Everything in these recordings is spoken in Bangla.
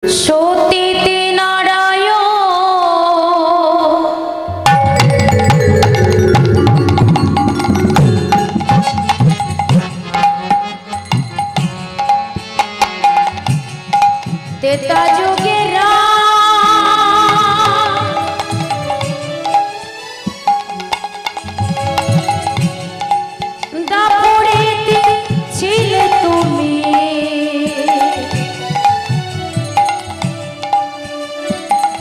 সতীতে নারায়ণ তেতা যুগের দাপড়েতে ছিলে তুমি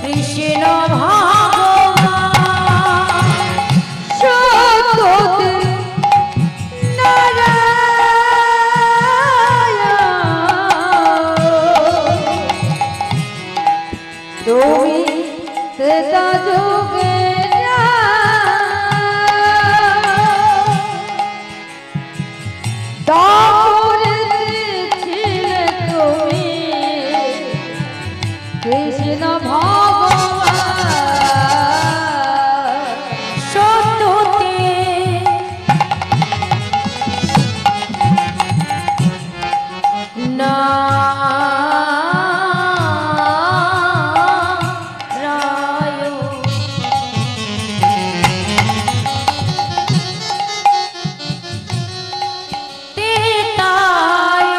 কৃষ্ণ ভগবান সত্যতে নারায়ণ তুমি তেতা যুগে কৃষ্ণ ভগবান সত্যতে নারায়ণ তেতাই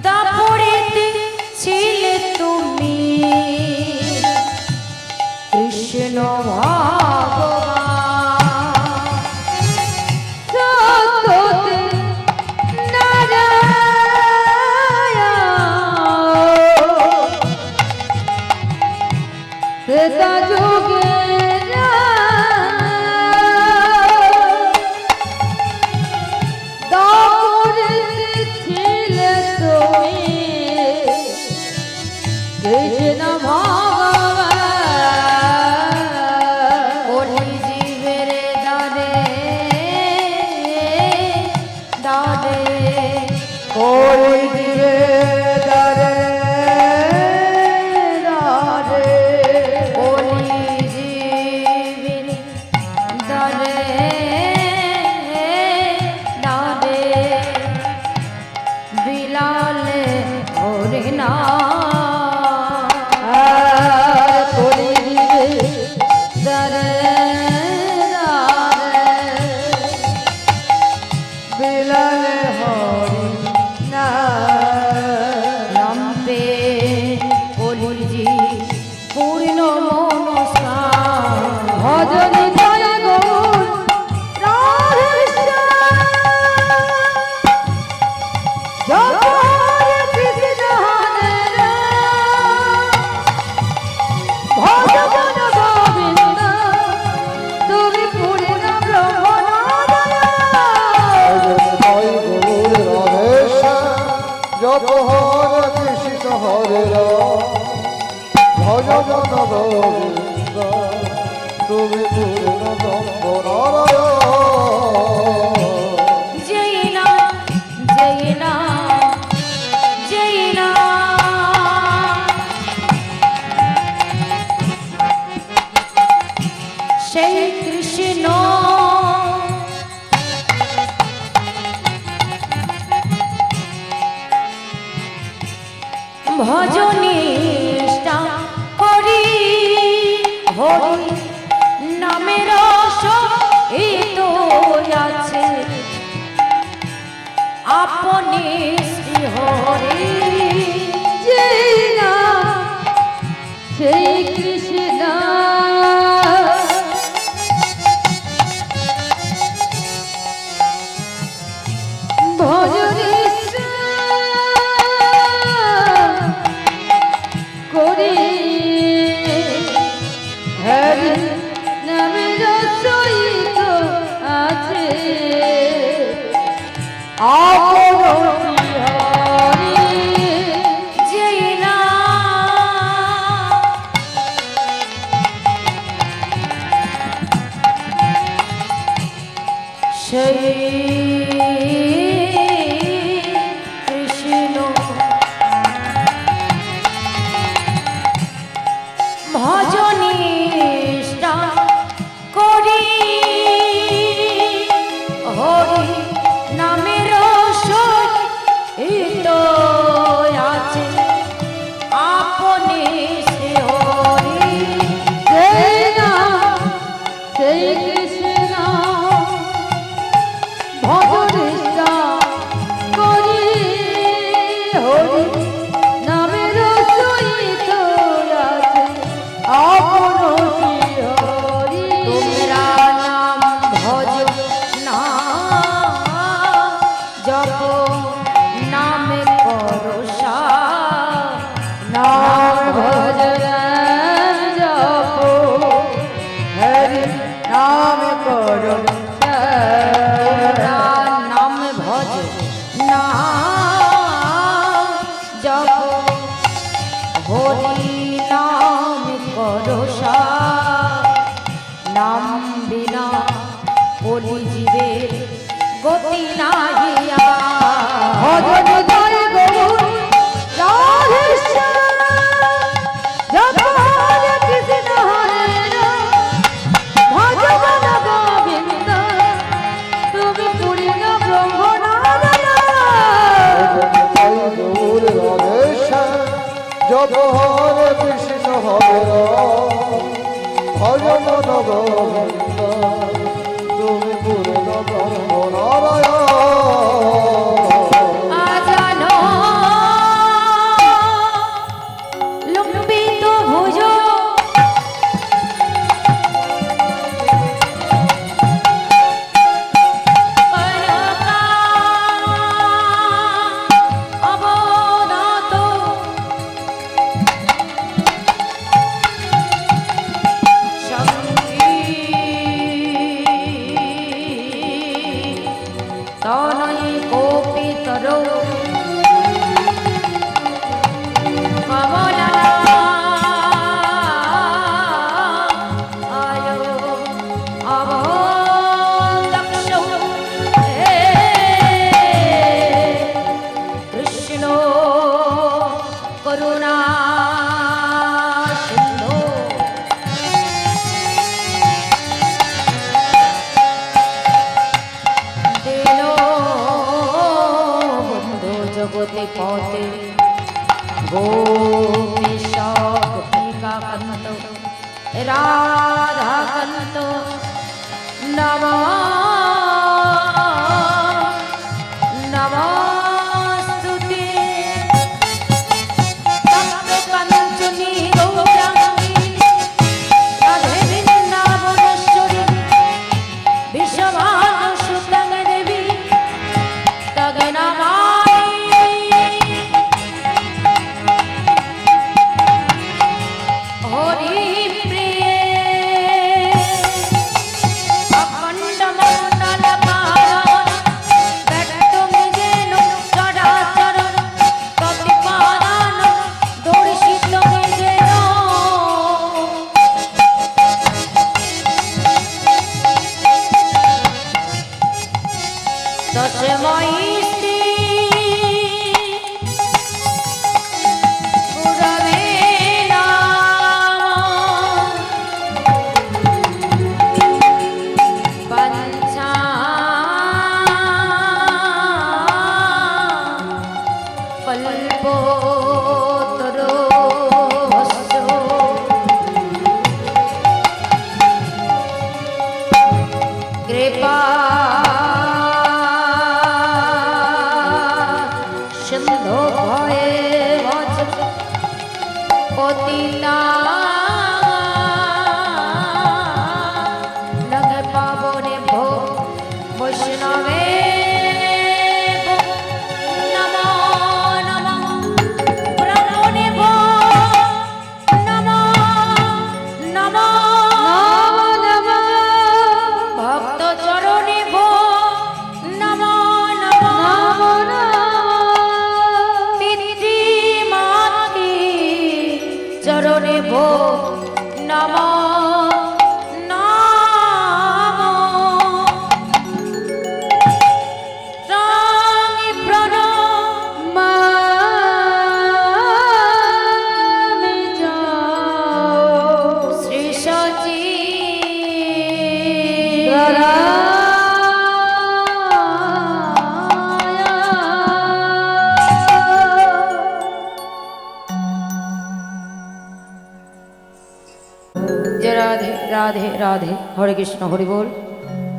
দাপড়েতে ছিলে তুমি কৃষ্ণ ভগবান সত্যতে নারায়ণ তেতা যুগে কৃষ্ণ ভগবান কলি জীবের দারে দারে কলি জীবের দারে দারে কলি জীবের দারে দারে বিলালে হরি নাম পূর্ণ মনস্কার ভজনী জয় গৌর জপ হরে কৃষ্ণ হরে ভজ জন গোবিন্দ তুমি পূর্ণ ব্রহ্ম নারায়ণ জয় নাম জয় নাম জয় নাম সেই কৃষ্ণ ভজনিষ্ঠা করি হরি নামের সহিত আছে আপনি শ্রী হরি জয় নাম সেই কৃষ্ণ ভজনী করি হরি নামের সহিত আছে আপনি হরি জয় নাম সেই কৃষ্ণ ভজনিষ্ঠা করি বুঝি জীবে গতি নাহিয়া ভজন জয় গৌর রাধেশ্যাম জপ হরে কৃষ্ণ হরে রাম ভজন গোবিন্দ তুমি পূর্ণ ব্রহ্ম নারায়ণ গৌর রাধেশ্যাম জপ হরে কৃষ্ণ হরে রাম ভজন গোবিন্দ তুমি পূর্ণ ব্রহ্ম নারায়ণ আজানো লম্বিত ভুজ কনকা অবনত তনয় কোপিতর কমলা আয় অবদক্ষ হে কৃষ্ণ করুণা সিন্ধু দিলো বন্ধু জগতে পথে গোপীশ গোপিকা কান্ত রাধা কান্ত নম নমস্তুতে তপ্ত কাঞ্চনী গৌরাঙ্গী রাধে বৃন্দাবনেশ্বরী বিশ্বভানুসুতং দেবী তগ নমামি হরি প্রিয়ে অখণ্ড মণ্ডল কারণ ব্যক্তং যেন চরাচর প্রতিপাদন দর্শিত যেন তস্মৈ শ্রী গুরবে নমঃ পঞ্চা কল্পতরুশ্চ কৃপা সিন্ধু ভয়ে বচ পতিতা নগ পাবনে ভো বৈষ্ণবে নমো নমঃ ব্রহ্মণে ভো নমো নমঃ ভক্ত চরণে ভো নমো নমঃ পিতৃমাতৃ চরণে ভো নমো নমঃ রামি মামি যাও শ্রী সচি জয় রাধে রাধে রাধে হরে কৃষ্ণ হরি বল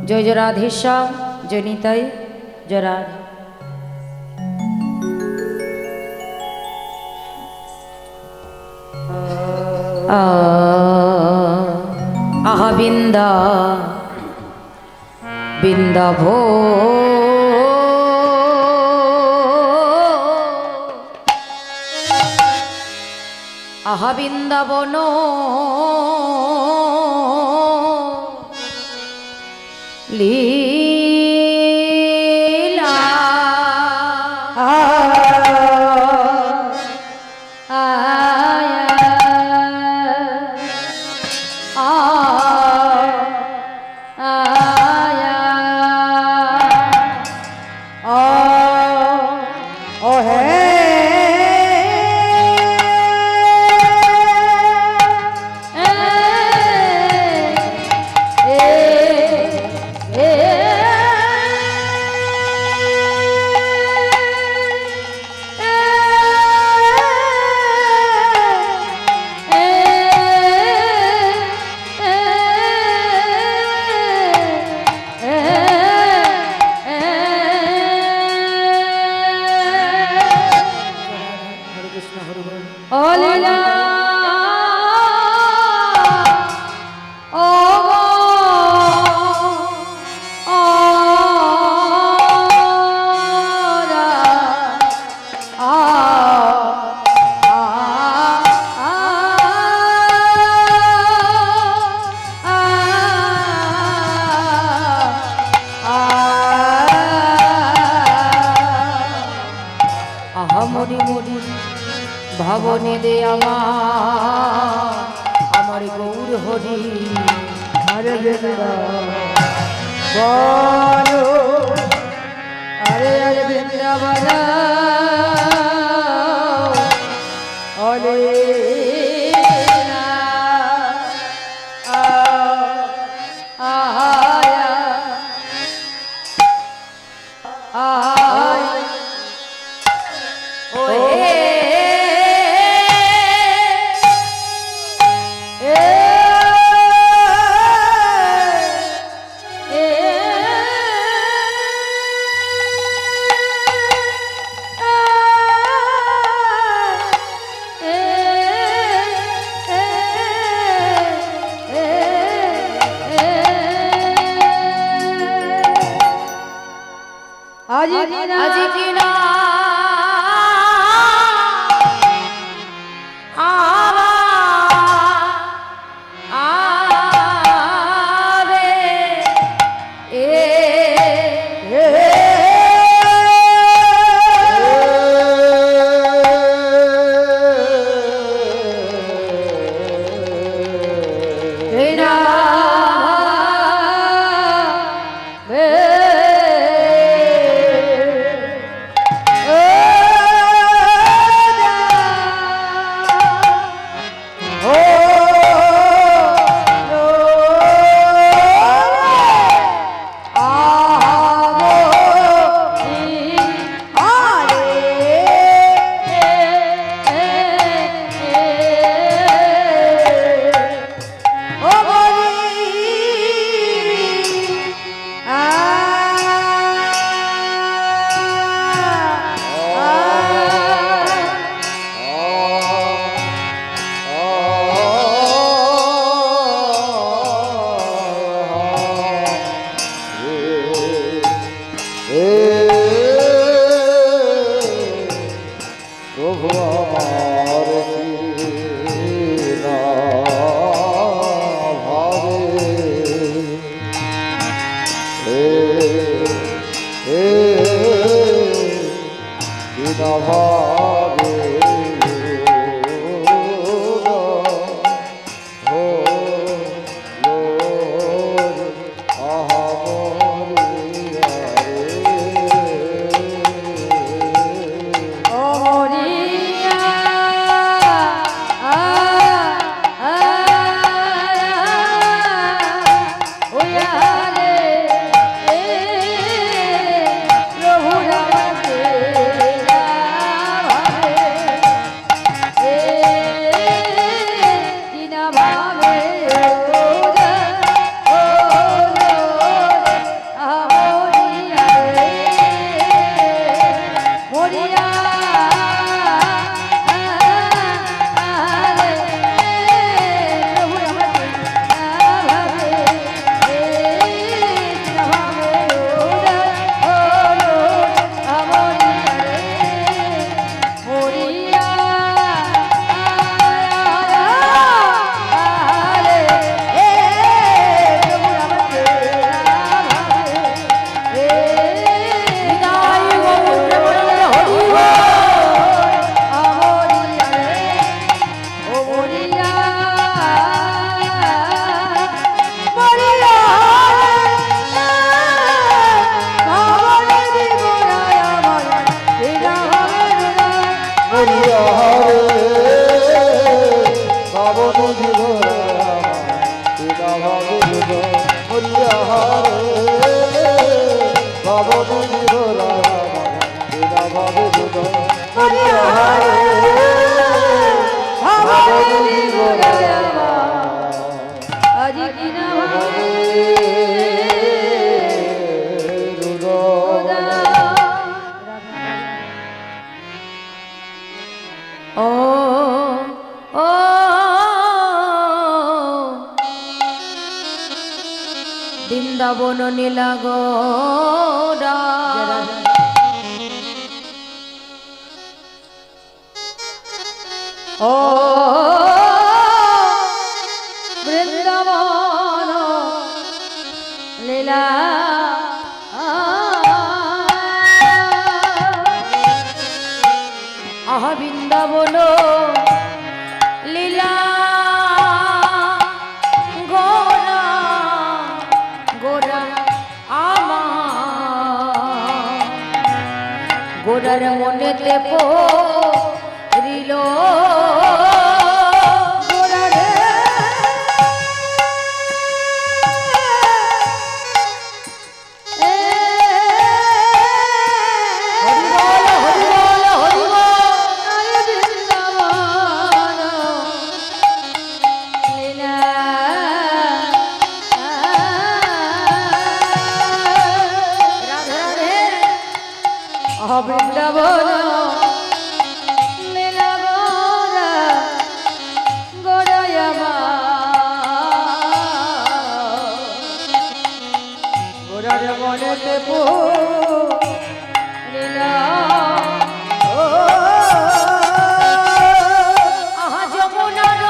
জয় জয় রাধে শ্যাম জয় নিতাই জয় রাধে আহা বৃন্দা বৃন্দাভো আহা বৃন্দাবন লীলা আয়া মরি মরি ভাবনে দে আমার গৌর হরি। আরে বলো আরে আরে বৃন্দাবন ওলে না আয়া আয়া ওয়ে আজি কিনা প্রভু আমার কি না ভাবে কি না ভাবে বৃন্দাবন নীলাগড়া ও বৃন্দাবন লীলা গোড়ার মনেতে পড়িল গোড়ারে আরে বৃন্দাবন লীলা রাধে রাধে বৃন্দাবন লীলা গোরা গোড়ায় গোড়ার মনেতে লীলা আহা যমুনার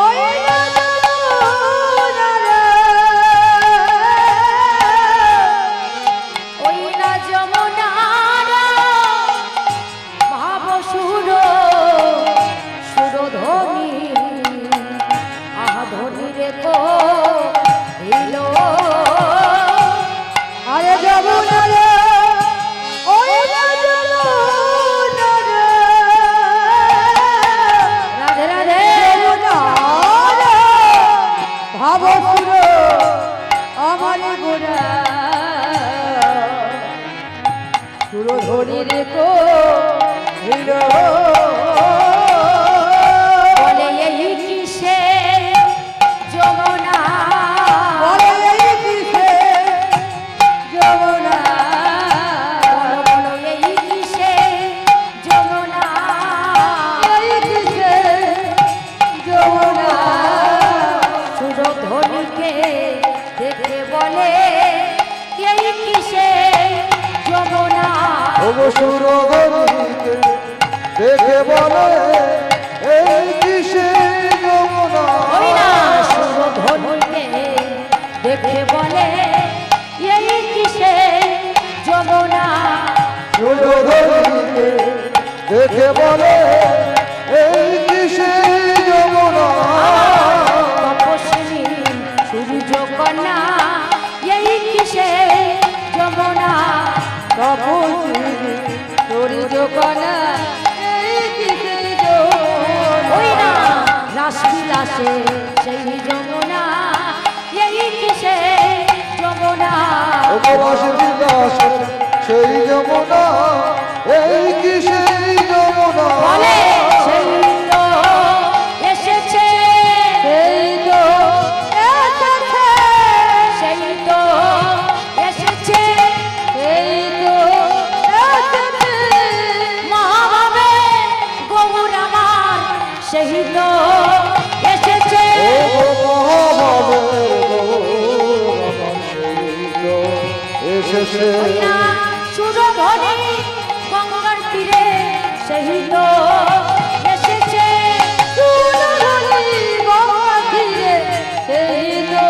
ওই না ওই না যমুনার ভাব সুর সুরধ্বনি আহা ধ্বনি রে পড়িল আরে যমুনারে ওই না যমুনারে রাধে রাধে যমুনারে ভাব সুর আমার গোড়া সুর ধরি রে কো হিরো বলে এই কিসে যমুনা বলে এই কিসে যমুনা বলো বলো এই কিসে যমুনা এই কিসে যমুনা সুরধ্বনিকে দেখে বলে এই কিসে যমুনা অবসুর গরিকে দেখে বলে এই কিসে যমুনা ওই না সুরধ্বনিকে দেখে বলে এই কিসে যমুনা সুরধরিকে দেখে বলে এই কিসে যমুনা তপস্বিনী সূর্য কন্যা এই কিসে যমুনা তপস্বিনী সূর্য কণা এই কিসে যমুনা ওই না রাসবিলাসে সেই যমুনা এই কিসে যমুনা উপবাস বিলাস সেই যমুনা এই কিসে যমুনা বলে সেই তো এসেছে সেই তো এসেছে সেই তো এসেছে সেই তো এসেছে মহাভাবে গৌর আমার সেই তো এসেছে ও মহাভাবের গৌর আমার সেই তো এসেছে ওই না সুরধ্বনি গঙ্গার তীরে সেই তো এসেছে সুরধনি গঙ্গা তীরে সেই তো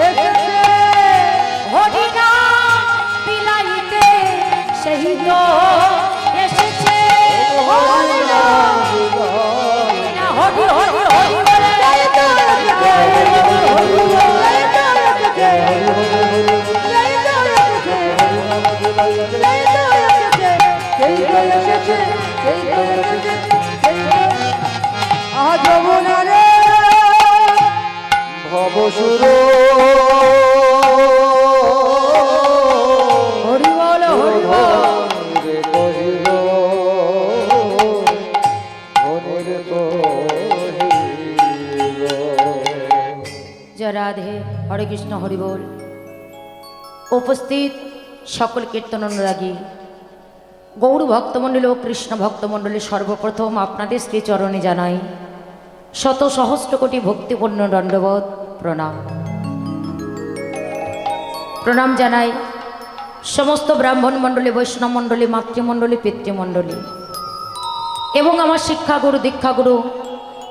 এসেছে হরিনা বিলাইতে সেই তো এসেছে হরি হরি হরি বলে যমুনারে ভবসুর হরি বল হরি বল রে কহিল ধনির কহিল জয় রাধে হরে কৃষ্ণ হরি বল উপস্থিত সকল কীর্তন অনুরাগী গৌর ভক্তমণ্ডলী ও কৃষ্ণ ভক্তমণ্ডলী সর্বপ্রথম আপনাদের শ্রীচরণে জানাই শত সহস্র কোটি ভক্তিপূর্ণ দণ্ডবত প্রণাম প্রণাম জানাই সমস্ত ব্রাহ্মণ মণ্ডলী বৈষ্ণব মণ্ডলী মাতৃমণ্ডলী পিতৃমণ্ডলী এবং আমার শিক্ষাগুরু দীক্ষাগুরু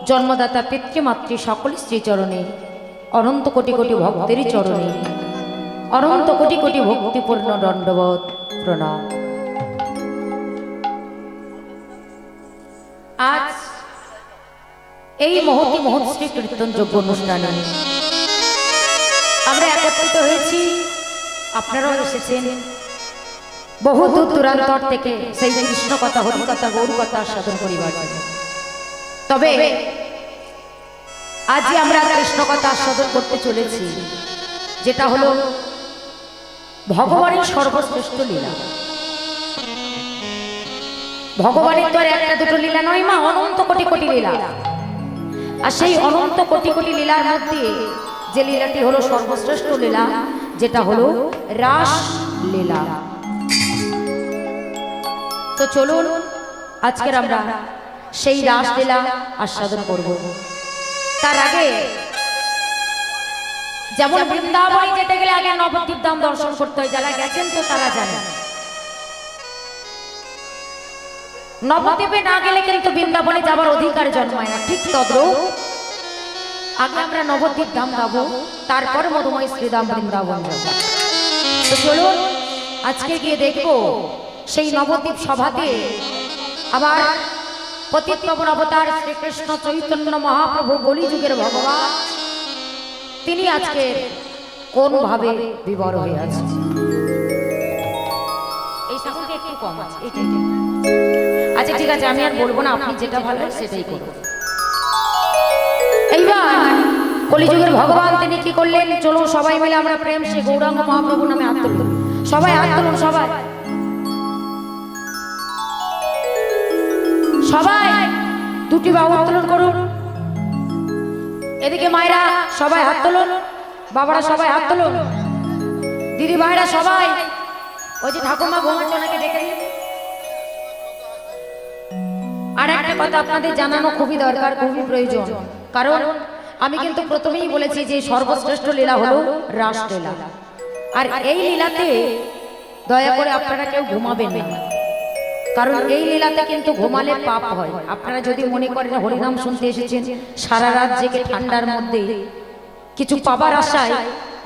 জন্মদাতা পিতৃমাতৃ সকল শ্রীচরণে অনন্ত কোটি কোটি ভক্তেরই চরণে অনন্ত কোটি কোটি ভক্তিপূর্ণ দণ্ডবত প্রণাম। আজ এই মহতি মহোৎসী কীর্তনযোগ্য অনুষ্ঠানে আমরা একত্রিত হয়েছি, আপনারাও এসেছেন। বহু দূর দূরান্তর থেকে সেই কৃষ্ণ কথা, হরি কথা, গৌর কথা সাধন করিবার জন্য। তবে আজ আমরা কৃষ্ণ কথা সাধন করতে চলেছি, যেটা হলো ভগবানের সর্বশ্রেষ্ঠ লীলা। ভগবানের তো আর একটা দুটো লীলা নয় মা, অনন্ত কোটি কোটি লীলা। আর সেই অনন্ত কোটি কোটি লীলার মধ্যে যে লীলাটি হলো সর্বশ্রেষ্ঠ লীলা, যেটা হলো রাস লীলা। তো চলুন আজকের আমরা সেই রাস লীলা আস্বাদন করব। তার আগে যেমন বৃন্দাবনে যেতে গেলে আগে নবদ্বীপ ধাম দর্শন করতে হয়, যারা গেছেন তো তারা জানেন। নবদ্বীপে না গেলে কিন্তু বৃন্দাবনে যাবার অধিকার জন্মায় না। ঠিক তদ্রূপ আগে আমরা নবদ্বীপ ধাম যাবো, তারপর মধুময় শ্রীধাম বৃন্দাবন যাবো। তো চলুন আজকে গিয়ে দেখবো সেই নবদ্বীপ সভাতে আবার পতিত পাবন অবতার শ্রীকৃষ্ণ চৈতন্য মহাপ্রভু কলিযুগের ভগবান, তিনি আজকে কোন ভাবে বিবর হয়ে আছে। এই সাউন্ডটা একটু কম আছে, এটাই। আচ্ছা ঠিক আছে, আমি আর বলবো না, আপনি যেটা ভালো সেটাই করুন। এইবার কলিযুগের ভগবান তিনি কি করলেন, চলুন সবাই মিলে আমরা প্রেম সে গৌরাঙ্গ মহাপ্রভু নামে হাত তুলুন। সবাই হাত তুলুন, সবাই সবাই দুটি বাহু উত্তোলন করুন। এদিকে মায়েরা সবাই হাত তুলুন, বাবারা সবাই হাত তুলুন, দিদি ভাইরা সবাই। ওই যে ঠাকুমা ঘুমাচ্ছে ওনাকে ডেকে দিন। আর একটা কথা আপনাদের জানানো খুবই দরকার, খুবই প্রয়োজন, কারণ আমি কিন্তু প্রথমেই বলেছি যে সর্বশ্রেষ্ঠ লীলা হলো রাস লীলা। আর এই লীলাতে দয়া করে আপনারা কেউ ঘুমাবেন না, কারণ এই লীলাতে কিন্তু ঘুমালে পাপ হয়। আপনারা যদি মনে করেন হরিনাম শুনতে এসেছেন, সারা রাত জেগে ঠান্ডার মধ্যে কিছু পাবার আশায়,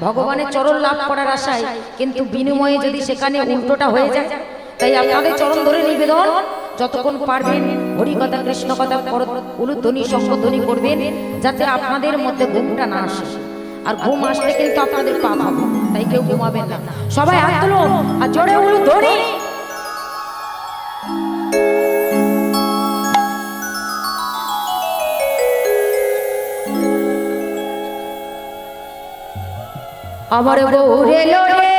ভগবানের চরণ লাভ করার আশায়, কিন্তু বিনিময়ে যদি সেখানে উল্টোটা হয়ে যায়, তাই আপনাদের চরণ ধরে নিবেদন, যতক্ষণ পারবেন হরি কথা কৃষ্ণ কথা উলুধ্বনি শঙ্খধ্বনি করবেন, যাতে আপনাদের মধ্যে ঘুমটা না আসে। আর ঘুম আসলে কিন্তু আপনাদের পাপ হবে, তাই কেউ ঘুমাবেন না। সবাই হাত তুলুন আর জোরে উলুধ্বনি। আমার গৌরে লোরে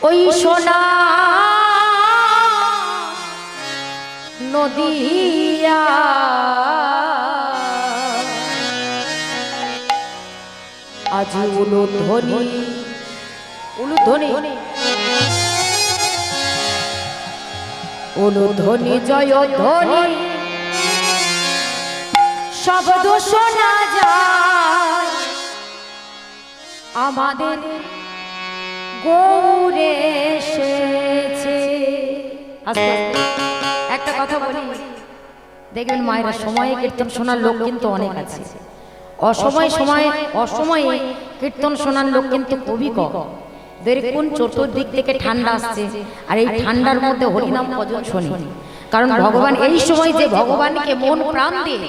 ওই সোনা নদিয়া, আজ উলুধ্বনি উলুধ্বনি উলুধ্বনি জয় ধ্বনি শব্দ শোনা যায়, আমাদের গৌরে এসেছে। আস্তে আস্তে একটা কথা বলি, দেখবেন মায়েরা সময়ে কীর্তন শোনার লোক কিন্তু অনেক আছে, অসময়ে কীর্তন শোনার লোক কিন্তু খুবই কম। দেখুন চতুর্দিক থেকে ঠান্ডা আসছে, আর এই ঠান্ডার মধ্যে হরিনাম ভজন শুনি, কারণ ভগবান এই সময় যে ভগবানকে মন প্রাণ দিয়ে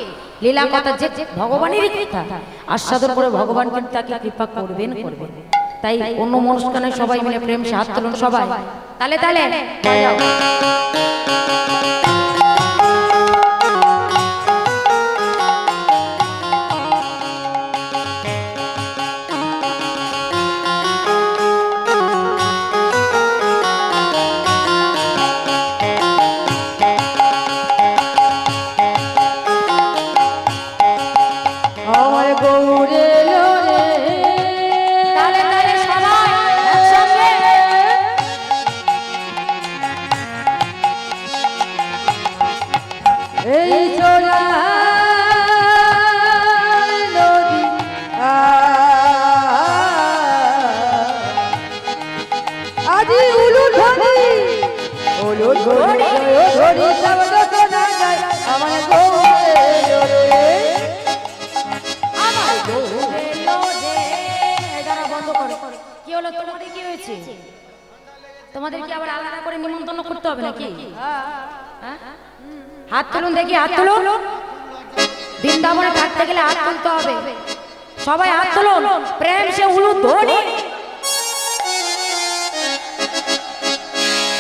লীলা কথা, যে ভগবানেরই কথা আস্বাদন করে ভগবান কিন্তু তাকে কৃপা করবেন। তাই অন্য অনুষ্ঠানে সবাই মিলে প্রেম সে হাত তুলুন, সবাই তালে তালে বাজাও। তোমাদের কি আবার আলাদা করে নিমন্ত্রণ করতে হবে নাকি? হাত তুলুন দেখি, হাত তুলুন। বৃন্দাবনে থাকতে গেলে হাত তুলতে হবে। সবাই হাত তুলুন, প্রেম সে উলুধ্বনি।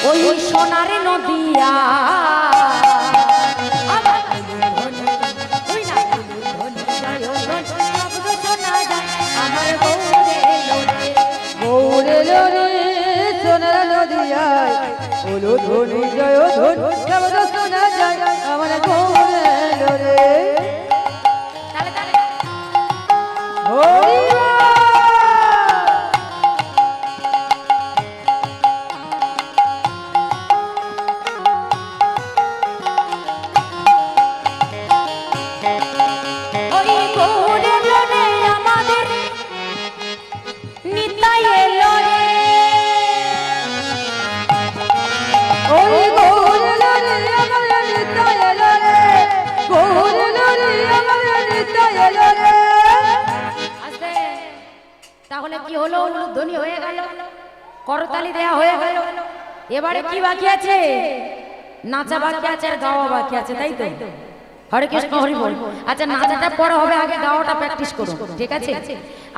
ওই সোনারে নদিয়া আমার উলুধ্বনি, ওই না উলুধ্বনি জয় ধ্বনি, শব্দ শোনা যায় আমার গৌরে লোরে। গৌরে লোরে সোনার নদিয়ায় উলুধ্বনি জয় ধ্বনি শব্দ শোনা যায় আমার গৌরে লোরে। তালে তালে হরি বল। ওই গৌরে লোরে আমাদের নিতাই এলো রে। ওই গৌরে লোরে আমার নিতাই এলো রে, গৌরে লোরে আমার নিতাই এলো রে। আস্তে। তাহলে কি হলো? উলুধ্বনি হয়ে গেল, করতালি দেয়া হয়ে গেল। এবারে কি বাকি আছে? নাচা বাকি আছে আর গাওয়া বাকি আছে, তাই তো? হরে কৃষ্ণ হরি বল। আচ্ছা, নাচাটা পরে হবে, আগে গাওয়াটা প্র্যাকটিস করুন, ঠিক আছে?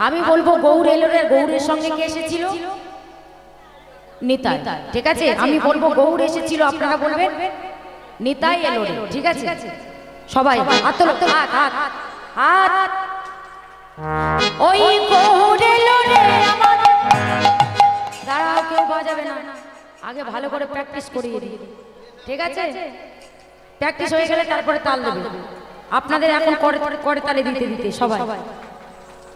আমি বলবো গৌর এলো রে। গৌরের সঙ্গে কে এসেছিল? নিতাই, ঠিক আছে? আমি বলবো গৌর এসেছিল, আপনারা বলবেন নিতাই এলো রে, ঠিক আছে? সবাই হাত তোলো, হাত হাত হাত। ওই গৌর এলো রে আমাদের। দাঁড়াও, কেউ বাজাবে না, আগে ভালো করে প্র্যাকটিস করিয়ে দিই, ঠিক আছে? প্র্যাকটিস হয়ে গেলে তারপরে তাল দেবে। আপনাদের এখন করে তালে দিতে দিতে সবাই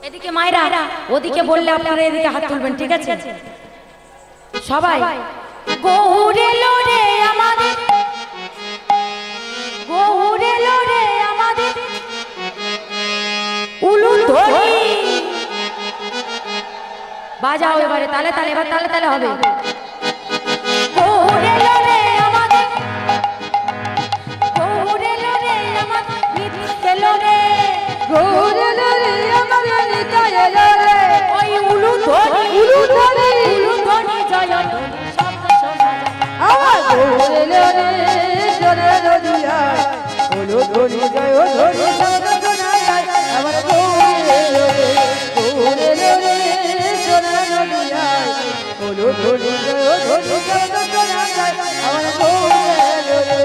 এদিকে মায়েরা, ওদিকে বললে আপনারা এদিকে হাত তুলবেন, ঠিক আছে? সবাই গৌর এলো রে আমাদের, গৌর এলো রে আমাদের উলুধ্বনি। বাজাও এবারে তালে তালে, এবার তালে তালে হবে। গৌর এলো রে আমাদের, গৌর এলো রে আমাদের, নিতাই এলো রে। গৌরে লোরে আমার নিতাই এলো রে, ওই উলুধ্বনি, উলুধ্বনি, উলুধ্বনি জয় ধ্বনি শব্দ শোনা যায় আমার গৌরে লোরে সোনার নদিয়ায় উলুধ্বনি জয় ধ্বনি শব্দ শোনা যায় আমার গৌরে লোরে। গৌরে লোরে সোনার নদিয়ায় উলুধ্বনি জয় ধ্বনি শব্দ শোনা যায় আমার গৌরে লোরে।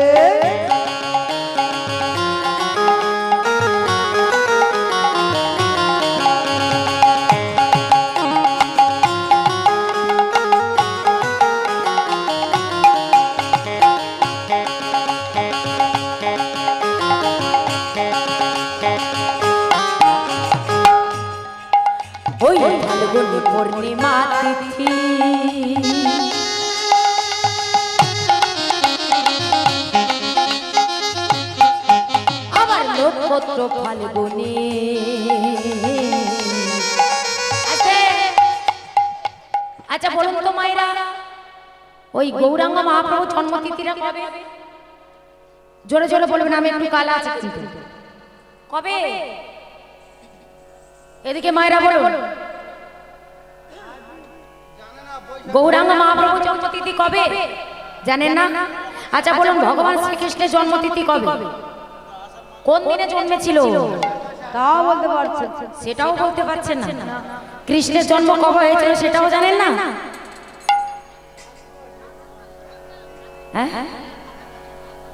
ওই ফাল্গুনি পূর্ণিমা তিথি আবার নক্ষত্র ফাল্গুনি। আচ্ছা বলুন তো মায়েরা, ওই গৌরাঙ্গ মহাপ্রভু জন্মতিথিরা কবে? জোরে জোরে বলবেন, আমি একটু কালা আছি কিন্তু। কবে? এদিকে মায়েরা বলুন, গৌরাঙ্গ মহাপ্রভু জন্মতিথি কবে জানেন না? আচ্ছা বলুন, ভগবান শ্রীকৃষ্ণের জন্মতিথি কবে? কোন দিনে জন্মেছিল? তাও বলতে পারছেন? সেটাও বলতে পারছেন না। কৃষ্ণের জন্ম কবে হয়েছিল সেটাও জানেন না? হ্যাঁ,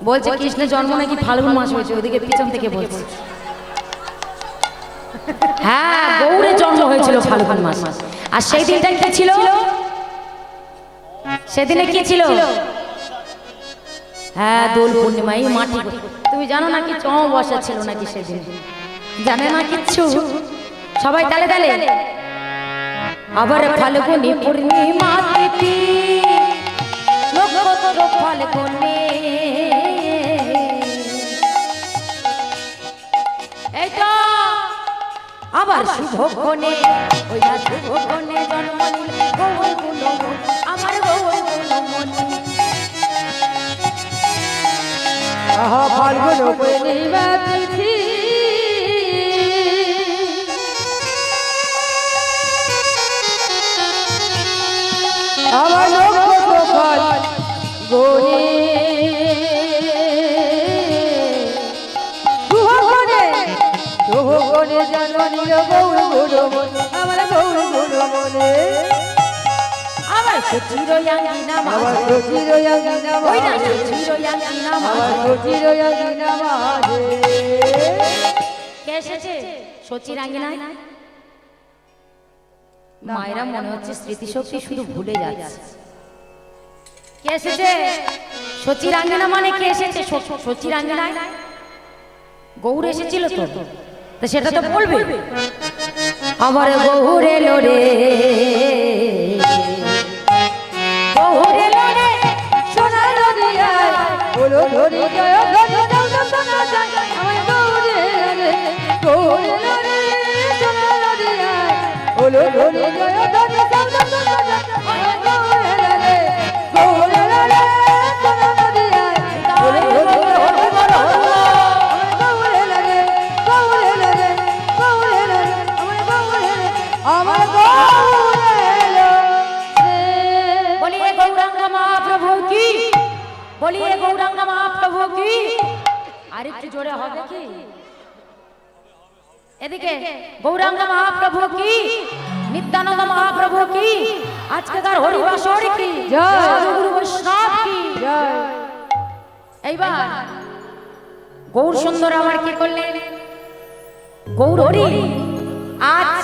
বলছে কৃষ্ণের জন্ম নাকি ফাল্গুন মাস হয়েছে, ওদিকে পিছন থেকে বলছে। হ্যাঁ, গৌরের জন্ম হয়েছিল ফাল্গুন মাস। আর সেই দিনটা কি ছিল? সেদিনে কি ছিল? হ্যাঁ, দোল পূর্ণিমা। এই মাটি, তুমি জানো না কিছু অমাবস্যা ছিল নাকি সেদিন? জানে না কিচ্ছু? সবাই তালে তালে। আবার ফাল্গুনি পূর্ণিমা তিথি নক্ষত্র ফাল্গুনি। এইটা আবার শুভক্ষণে, ওই না শুভক্ষণে জন্ম নিল গৌর গুণমণি, আমার গৌর গুণমণি। আহা ফাল্গুন পূর্ণিমা তিথি আমার নক্ষত্র ফাল্গুনি। শুভক্ষণে শুভক্ষণে জন্ম মনির গৌর গুরু মনে আমার গৌর গুরু মনে আমার সচির আঙ্গিনা আমার মাঝে সচির আঙ্গিনা ওই না মাঝে সচির আঙ্গিনা আমার মাঝে সচির আঙ্গিনা মাঝে কে এসেছে সচির আঙ্গিনায়? মায়েরা মনে হচ্ছে স্মৃতিশক্তি শুধু ভুলে যাচ্ছে। কে এসেছে সচির আঙ্গিনা মানে কে এসেছে সচির আঙ্গিনায়? গৌর এসেছিল তো সেটা তো বলবে। আমার গৌর এলো রে গৌর এলো রে সোনার নদিয়ায় বলো ধরি জয় ধরি যাও যাও সোনা যায় আমার গৌরে রে গৌরে রে সোনার নদিয়ায় বলো ধরি জয় ধরি যাও যাও সোনা যায় আমার গৌরে রে গৌরে রে সোনার নদিয়ায় বলো ধরি জয় ধরি আমার গৌরে রে গৌরে রে গৌরে রে আমার গৌরে রে আমার গৌরে রে बोलिए गौरांग महाप्रभु की बोलिए गौरांग महाप्रभु की আর একটু জোরে হবে কি? এদিকে গৌরাঙ্গ মহাপ্রভু কি নিত্যানন্দ মহাপ্রভু কি আজকেকার হরিবাসর কি জয়। সাধুগুরু বৈষ্ণব কি জয় এইবার গৌর সুন্দর আমার কি করলেন? গৌর হরি আজ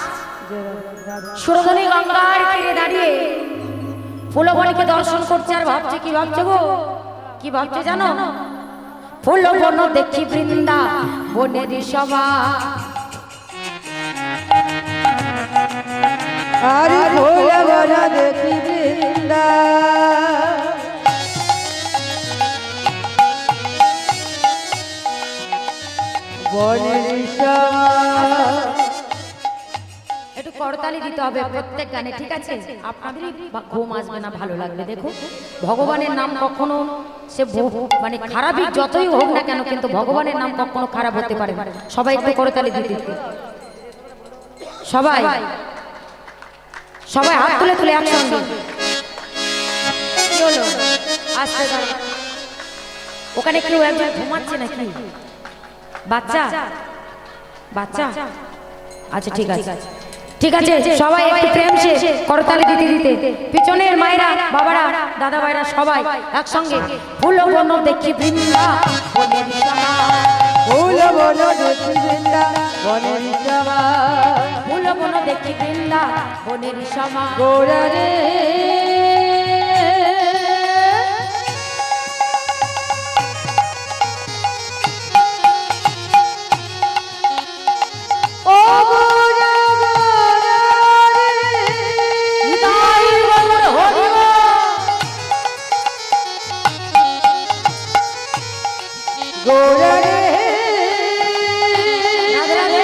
সুরধনী গঙ্গার তীরে দাঁড়িয়ে ফুলবনকে দর্শন করছে আর ভাবছে কি ভাবছে গো? কি ভাবছে জানো? ফুলবন দেখি বৃন্দা বনের সভা আরে ভোলা বলা দেখি বৃন্দা বনের সভা একটু করতালি দিতে হবে প্রত্যেক গানে, ঠিক আছে? আপনাদেরই ঘুম আসবে না, ভালো লাগবে। দেখো ভগবানের নাম কখনো সে মানে খারাপই যতই হোক না কেন, কিন্তু ভগবানের নাম কখনো খারাপ হতে পারে না। সবাই একটু করতালি দিতে সবাই সবাই হাত তুলে তুলে একসঙ্গে কি হলো? আস্তে দাঁড়া। ওখানে কেউ একজন ঘুমাচ্ছে নাকি? বাচ্চা বাচ্চা আচ্ছা ঠিক আছে ঠিক আছে সবাই একটু প্রেম সে করতালি দিতে দিতে পিছনের মায়েরা বাবারা দাদা ভাইরা সবাই একসঙ্গে ফুল বন দেখি বৃন্দা বনের সভা ফুল বন দেখি বৃন্দা বনের সভা ফুল বন দেখি বৃন্দা বনের সভা গোরা রে ও গোরা গোরা রে নিতাই গৌর হরি বল। গোরা রে রাধে রাধে।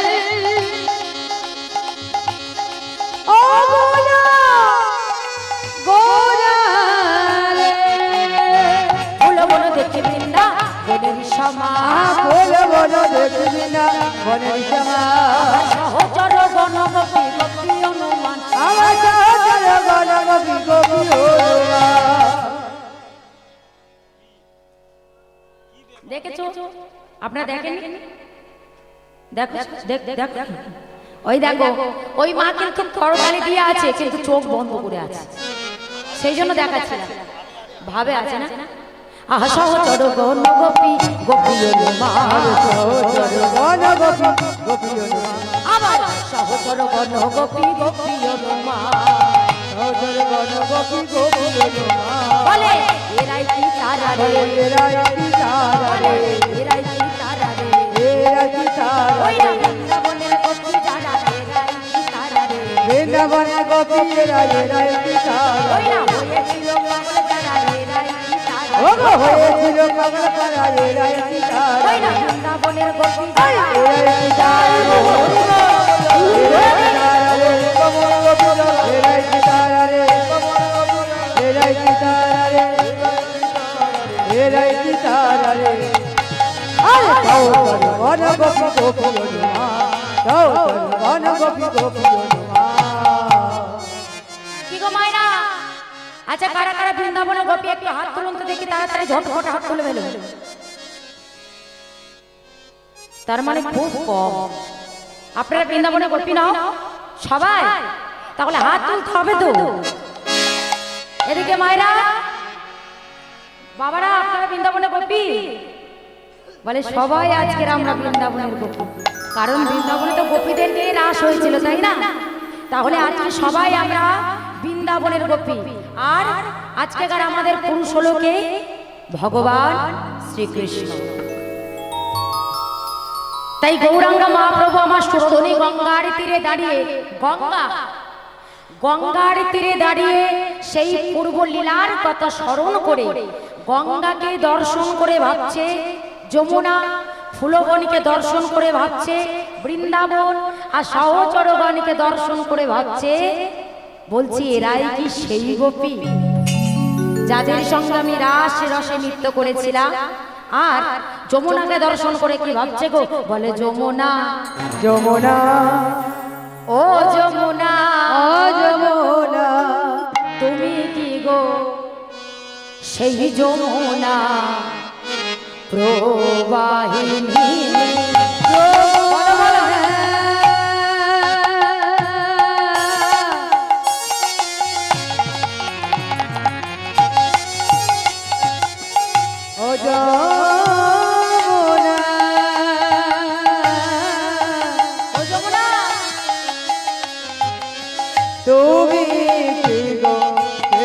ও গোরা গোরা রে ফুল বন দেখি বৃন্দা বনের সভা ফুল বন দেখি না বনের সভা সহচর বন গোপী গোপী অনুমান আমার সহচর বন গোপী গোপী হলুমা দেখেছো? আপনারা দেখেন? দেখো দেখ দেখ ওই দেখো ওই মা কিন্তু করতালি দিয়ে আছে কিন্তু চোখ বন্ধ করে আছে, সেই জন্য দেখাচ্ছে না, ভাবে আছে না। আহা সহচর বন গোপী গোপী অনুমান সহচর বন গোপী গোপী হলুমা আবার সহচর বন গোপী গোপী অনুমান সহচর বন গোপী গোপী হলুমা বলে এরাই কি তারা রে এরা কি তারা বলে রে এরাই কি তারা রে এরা কি তারা ওই না বৃন্দাবনের গোপী যারা এরাই কি তারা রে বৃন্দাবনের গোপী এরা কি তারা ওই না হয়েছিল পাগল যারা এরাই কি তারা ও গো হয়েছিল পাগল পারা এরা কি তারা ওই না বৃন্দাবনের গোপী যারা এরা কি তারা এরা কি তারা রে কমল গোপী এরা কি তারা রে এরা কি তারা রে এরা কি তারা রে আরে গাও করো বন গোপী গোপী হলুমা গাও করো বন গোপী গোপী হলুমা কি গো মাইরা? আচ্ছা কারা কারা বৃন্দাবনের গোপী একটু হাত তুলুন তো দেখি, তাড়াতাড়ি ঝটফট হাত তুলে ফেলুন। তার মানে খুব কম। আপনারা বৃন্দাবনে গোপী নাও সবাই, তাহলে হাত তুলতে হবে তো। এদিকে মায়েরা বাবারা, আপনারা বৃন্দাবনে গোপী? বলে সবাই আজকের আমরা বৃন্দাবনের গোপী, কারণ বৃন্দাবনে তো গোপীদের নিয়ে রাস হয়েছিল, তাই না? তাহলে আজকে সবাই আমরা বৃন্দাবনের গোপী। আর আজকেকার আমাদের পুরুষ হলো কে? ভগবান শ্রীকৃষ্ণ। তাই গৌরাঙ্গা মহাপ্রভু আমার সুরধনী গঙ্গার তীরে দাঁড়িয়ে, গঙ্গার তীরে দাঁড়িয়ে সেই পূর্ব লীলার কথা স্মরণ করে গঙ্গাকে দর্শন করে ভাবছে যমুনা, ফুলবনকে দর্শন করে ভাবছে বৃন্দাবন, আর সহচরগণকে দর্শন করে ভাবছে, বলছি এরাই কি সেই গোপী যাদের সঙ্গে আমি রাস রসে নৃত্য করেছিলাম? আর যমুনাকে দর্শন করে কি ভাবছে গো? বলে যমুনা, যমুনা, ও যমুনা, ও যমুনা, তুমি কি গো সেই যমুনা প্রবাহিনী? ও যমুনা, ও যমুনা, তুমি কি গো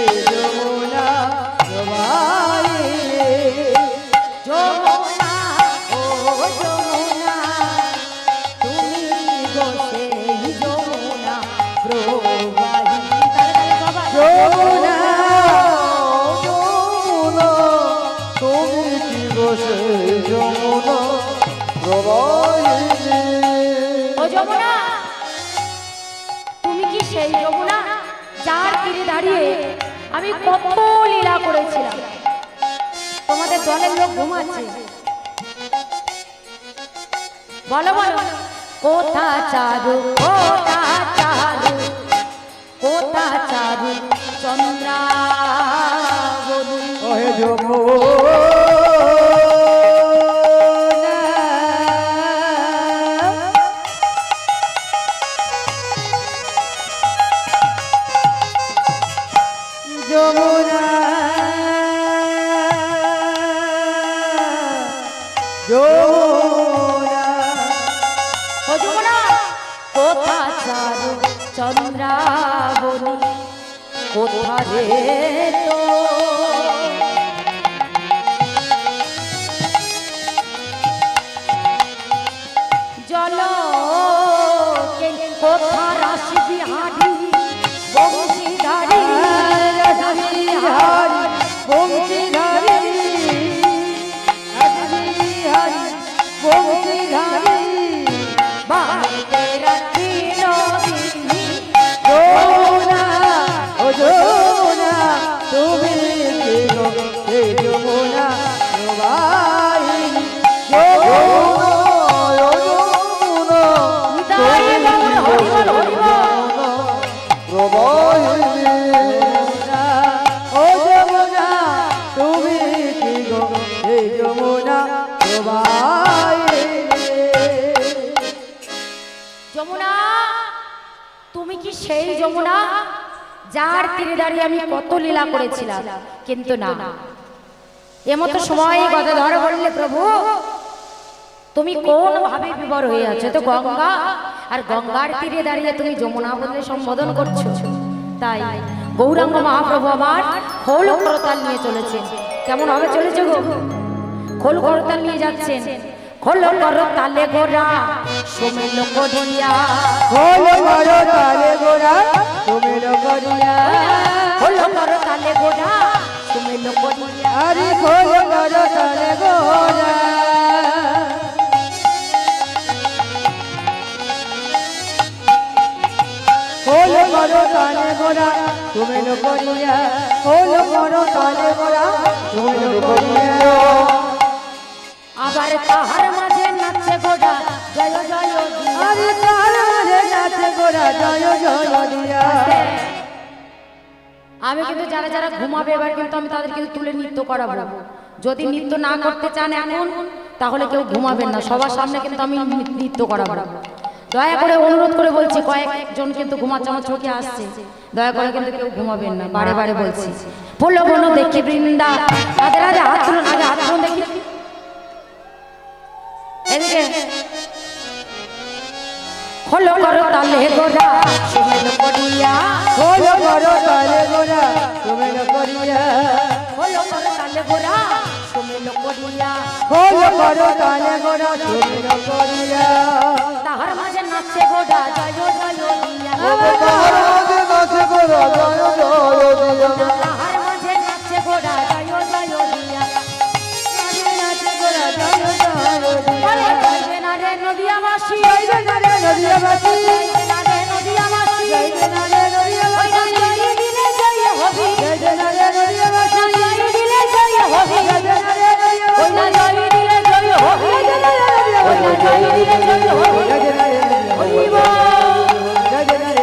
এই যমুনা প্রবাহিনী? যমুনা, ও যমুনা, তুমি কি গো সেই যমুনা প্রবাহিনী? যমুনা, যমুনা, তুমি কি গো সেই যমুনা প্রবাহিনী? ও যমুনা, তুমি কি সেই যমুনা যার তীরে দাঁড়িয়ে আমি কত লীলা করেছিলাম? তোমাদের দলের লোক ঘুমাচ্ছে, বলো বলো, কোথা চারু, কোথা চারু, কোথা চারু চন্দ্রাবলী? ওহে যমুনা, যমুনা, যমুনা, ও যমুনা, কোথা চারু চন্দ্রাবলী, কোথা রে তো জল, কোথা রাশি বিহারি বংশীধারী, রাসবিহারী বংশীধারী, রাসবিহারী বংশীধারী, বামেদের বিনোদিনী, যমুনা, ও যমুনা, তুমি কি গো এই যমুনা প্রবাহিনী? যমুনা, নিতাই গৌর হরিবল হরিবল। প্রবাহিনী। ও যমুনা, তুমি কি গো এই যমুনা প্রবাহিনী? যমুনা, তুমি কি সেই যমুনা যার তীরে দাঁড়িয়ে আমি কত লীলা করেছিলাম? কিন্তু না, এমতো সময় গদাধর বললে, প্রভু তুমি কোন ভাবে বিবর হয়ে আছো? তো গঙ্গা, আর গঙ্গার তীরে দাঁড়িয়ে তুমি যমুনা বলে সম্বোধন করছো। তাই গৌরাঙ্গ মহাপ্রভু আমার খোল করতাল নিয়ে চলেছেন। কেমন হবে চলেছে গো? খোল করতাল নিয়ে যাচ্ছেন। খোল করতালে গোরা সোমেল করিয়া, খোল করো তালে গোরা সোমেল করিয়া, খোল করতালে গোরা সোমেল করিয়া, আরে খোল করো তালে গোরা, খোল করো তালে গোরা সোমেল করিয়া, খোল করো তালে গোরা সোমেল করিয়া, আবার তাহার মাঝে নাচে গোরা জয় জয় দিয়া। আরে তার মাঝে নাচে গোরা জয় জয় দিয়া। আমি কিন্তু যারা যারা ঘুমাবে এবার কিন্তু আমি তাদের কিন্তু তুলে নৃত্য করাবো। যদি নৃত্য না করতে চান এখন, তাহলে কেউ ঘুমাবেন না, সবার সামনে কিন্তু আমি নৃত্য করাবো। দয়া করে অনুরোধ করে বলছি, কয়েকজন কিন্তু ঘুমাচ্ছে, আমার চোখে আসছে, দয়া করে কিন্তু কেউ ঘুমাবেন না, বারে বারে বলছি। বলো বলো দেখি বৃন্দা, তাদের আগে হাত তুলুন, আগে হাত তুলুন দেখি। এদিকে হলো করো তালে গোরা সুমেল করিয়া, হলো করো তালে গোরা সুমেল করিয়া, হলো করো তালে গোরা সুমেল করিয়া, হলো করো তালে গোরা সুমেল করিয়া, তাহার মাঝে নাচে গোরা জয় জয় দিয়া, তাহার মাঝে নাচে গোরা জয় জয় দিয়া, তাহার মাঝে নাচে গোরা জয় জয় দিয়া, নাচে গোরা জয় জয় দিয়া, বলে জয় না রে নদিয়াবাসী, জয় না রে নদিয়াবাসী, জয় না রে নদিয়াবাসী, জয় না রে ওই না নদিয়াবাসী, জয় দিলে জয় হবি, জয় না রে নদিয়াবাসী, না জয় দিলে জয় হবি, জয় না রে নদিয়াবাসী, ওই না জয় দিলে জয় হবি, ওই না জয় দিলে জয় হবি, জয় না রে হবি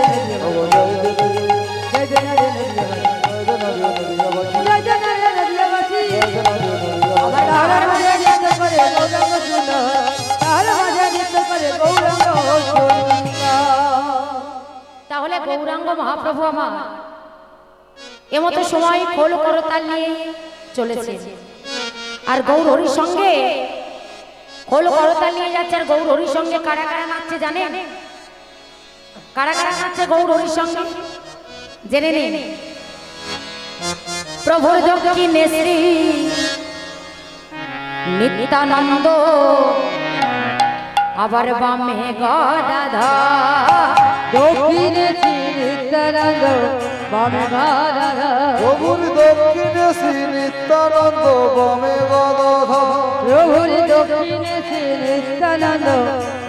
নদিয়াবাসী, জয় না রে নদিয়াবাসী, জয় না রে নদিয়াবাসী, জয় না রে নদিয়াবাসী, তাহার মাঝে নৃত্য করে গৌরাঙ্গ সুন্দর, তাহার মাঝে নৃত্য করে গৌরাঙ্গ সুন্দর। তাহলে গৌরাঙ্গ মহাপ্রভু আমার এমতো সময় খোল করতাল নিয়ে চলেছে, আর গৌর হরির সঙ্গে খোল করতাল নিয়ে যাচ্ছে, আর গৌর হরির সঙ্গে কারা কারা নাচছে জানেন? কারা কারা নাচছে গৌর হরির সঙ্গে জেনে নিন। প্রভুর দক্ষিণে শ্রী নিত্যানন্দ, আবার বামে গদাধর, দক্ষিণে শ্রী নিত্যানন্দ, বামে গদাধর, প্রভুর দক্ষিণে শ্রী নিত্যানন্দ বামে গদাধর, প্রভুর দক্ষিণে শ্রী নিত্যানন্দ,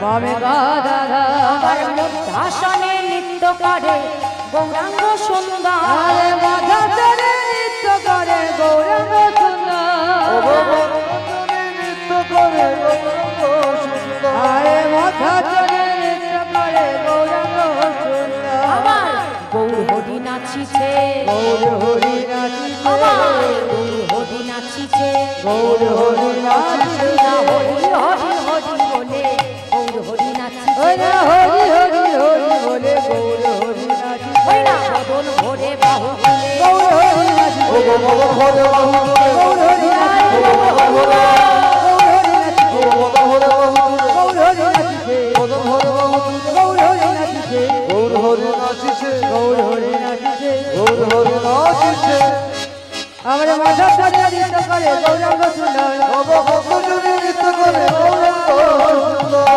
বামে গদাধর, আবার মধ্যাসনে নৃত্য করে গৌরাঙ্গ সুন্দর, আরে মাথা চড়ে নৃত্য করে গৌরাঙ্গ সুন্দর, অববন্ধনে নৃত্য করে গৌরাঙ্গ সুন্দর, আরে মাথা চড়ে নৃত্য করে গৌরাঙ্গ সুন্দর, আবার গৌর হরি নাচিছে, গৌর হরি নাচিছে, আবার গৌর হরি নাচিছে, গৌর হরি নাচিছে, না হরি হরি হরি বলে গৌর হরি নাচিছে, ওই না হরি হরি হরি বলে গৌর হরি নাচিছে, ওই না বদন ভরে বাহু তুলে গৌর হরি নাচিছে, ও বাবা ঘরে বাহু তুলে, গৌর হরি নাচিছে, গৌর হরি নাচিছে, বাবা ঘরে বাহু তুলে, গৌর হরি নাচিছে, বাবা ঘরে বাহু তুলে, গৌর হরি নাচিছে, গৌর হরি নাচিছে, গৌর হরি নাচিছে, গৌর হরি নাচিছে, আমরা মাথা চড়ে নৃত্য করে গৌরাঙ্গ সুন্দর, বাবা ভক্তজনে নৃত্য করে গৌরাঙ্গ সুন্দর।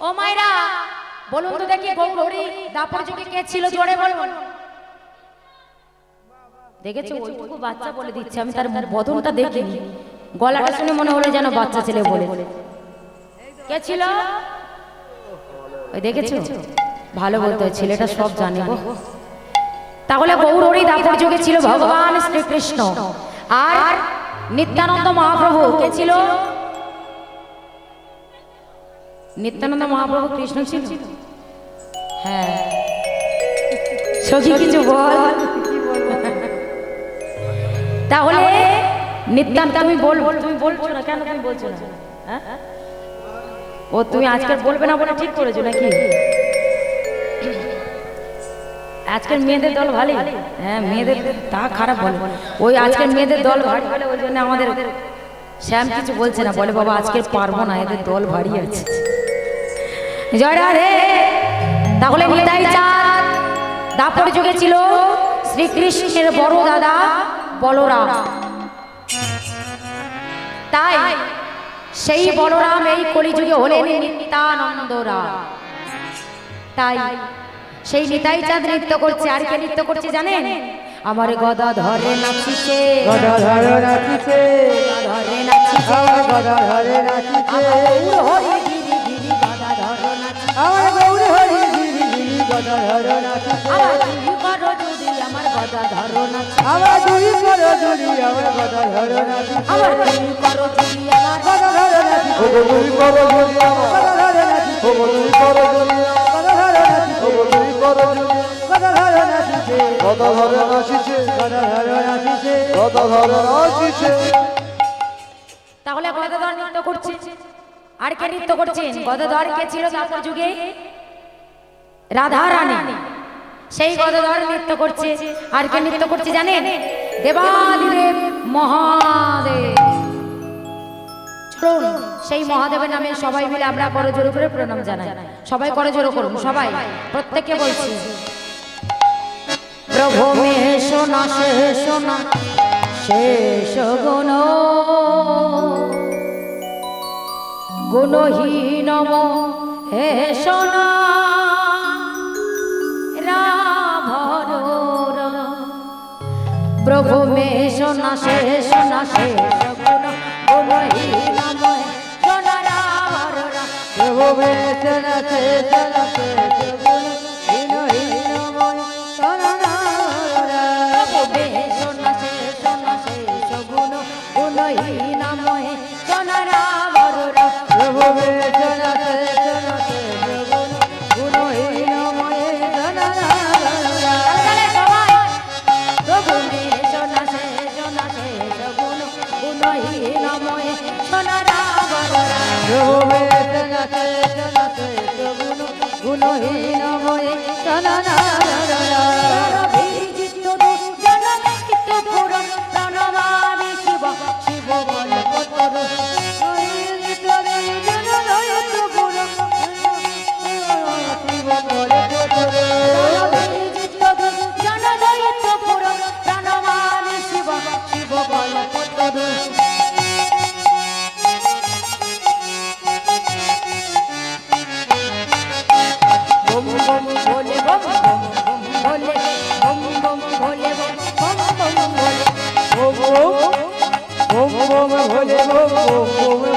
ও মায়েরা বলুন তো দেখি গৌর হরি দাপর যুগে কে ছিল, জোরে বলুন। দেখেছো ওইটুকু বাচ্চা বলে দিচ্ছে, আমি তার বদনটা দেখিনি, গলাটা শুনে মনে হলো যেন বাচ্চা ছেলে বলে। কে ছিল ওই দেখেছো? ভালো বলতে হয়, ছেলেটা সব জানে গো। তাহলে গৌর হরি দাপর যুগে ছিল ভগবান শ্রীকৃষ্ণ, আর নিত্যানন্দ মহাপ্রভু কে ছিল? নিত্যানন্দ মহাপ্রভু কৃষ্ণ ছিল। হ্যাঁ সখী কিছু বল। তাহলে নিত্যানন্দ তুমি বলবো, তুমি বলছো না কেন? তুমি বলছো না হ্যাঁ? ও তুমি আজকে বলবে না বলে ঠিক করেছো নাকি? আজকের মেয়েদের দল ভালো, হ্যাঁ মেয়েদের তা খারাপ বলে, ওই আজকের মেয়েদের দল ভারী বলে ওই জন্য আমাদের শ্যাম কিছু বলছে না, বলে বাবা আজকে পারবো না, এদের দল ভারী আছে। জয় রাধে। তাহলে নিতাই চাঁদ দাপর যুগে ছিল শ্রীকৃষ্ণের বড় দাদা বলরাম, তাই সেই বলরাম এই কলিযুগে হলেন নিত্যানন্দ রাম। তাই সেই নিতাই চাঁদ নৃত্য করছে, আর কে নৃত্য করছে জানেন? আমার গদা ধরে নাচিছে, গদা ধরে নাচিছে, ধরে নাচিছে, গদা ধরে নাচিছে, গৌর হরি গিরি গিরি গদা ধরে নাচিছে, আমার গৌর হরি গিরি গিরি গদা ধরে নাচিছে, আমার দুই করো যদি আমার গদা ধরো নাচিছে, আমার দুই করো দুরি আমার গদা ধরে নাচিছে, আমার দুই করো যদি আমার গদা ধরে নাচিছে, ও বলুই করো যদি আমার, গদা ধরে নাচিছে, ও বলুই করো যদি আমার, গদা ধরে নাচিছে, ও বলুই করো যদি আমার, গদা ধরে নাচিছে, গদা ধরে নাচিছে, গদা ধরে নাচিছে, গদা ধরে নাচিছে। তাহলে গদাধর নৃত্য করছে, আর কে নৃত্য করছেন? গদাধর কে ছিল তারপর যুগে? রাধা রানী। সেই গদাধর নৃত্য করছে। আর কে নৃত্য করছে জানেন? দেবাদিদেব মহাদেব। চলুন সেই মহাদেবের নামে সবাই মিলে আমরা করজোড়ে করে প্রণাম জানাই। সবাই করজোড়ে করুন, সবাই প্রত্যেককে বলছি। প্রভু মেষ না শেষ না শেষ গুণ গুণহীন হে সোনা রাভর। প্রভু মেষ না শেষ না শেষ গুণ গুণহীন সোনা রাভর। প্রভু বেচন শেষ না শেষ গুণ হীনহীনময় সনাতন। প্রভু মেষ না শেষ না শেষ গুণ গুণহীনময় সোনা রাভর। প্রভু বেচন শেষ না শেষ গুণ গুণহীনময় সনাতন। সবাই প্রভু মেষ না শেষ না শেষ গুণ গুণহীনময় সোনা রাভর। প্রভু বেচন শেষ না শেষ গুণ গুণহীনময় সনাতন।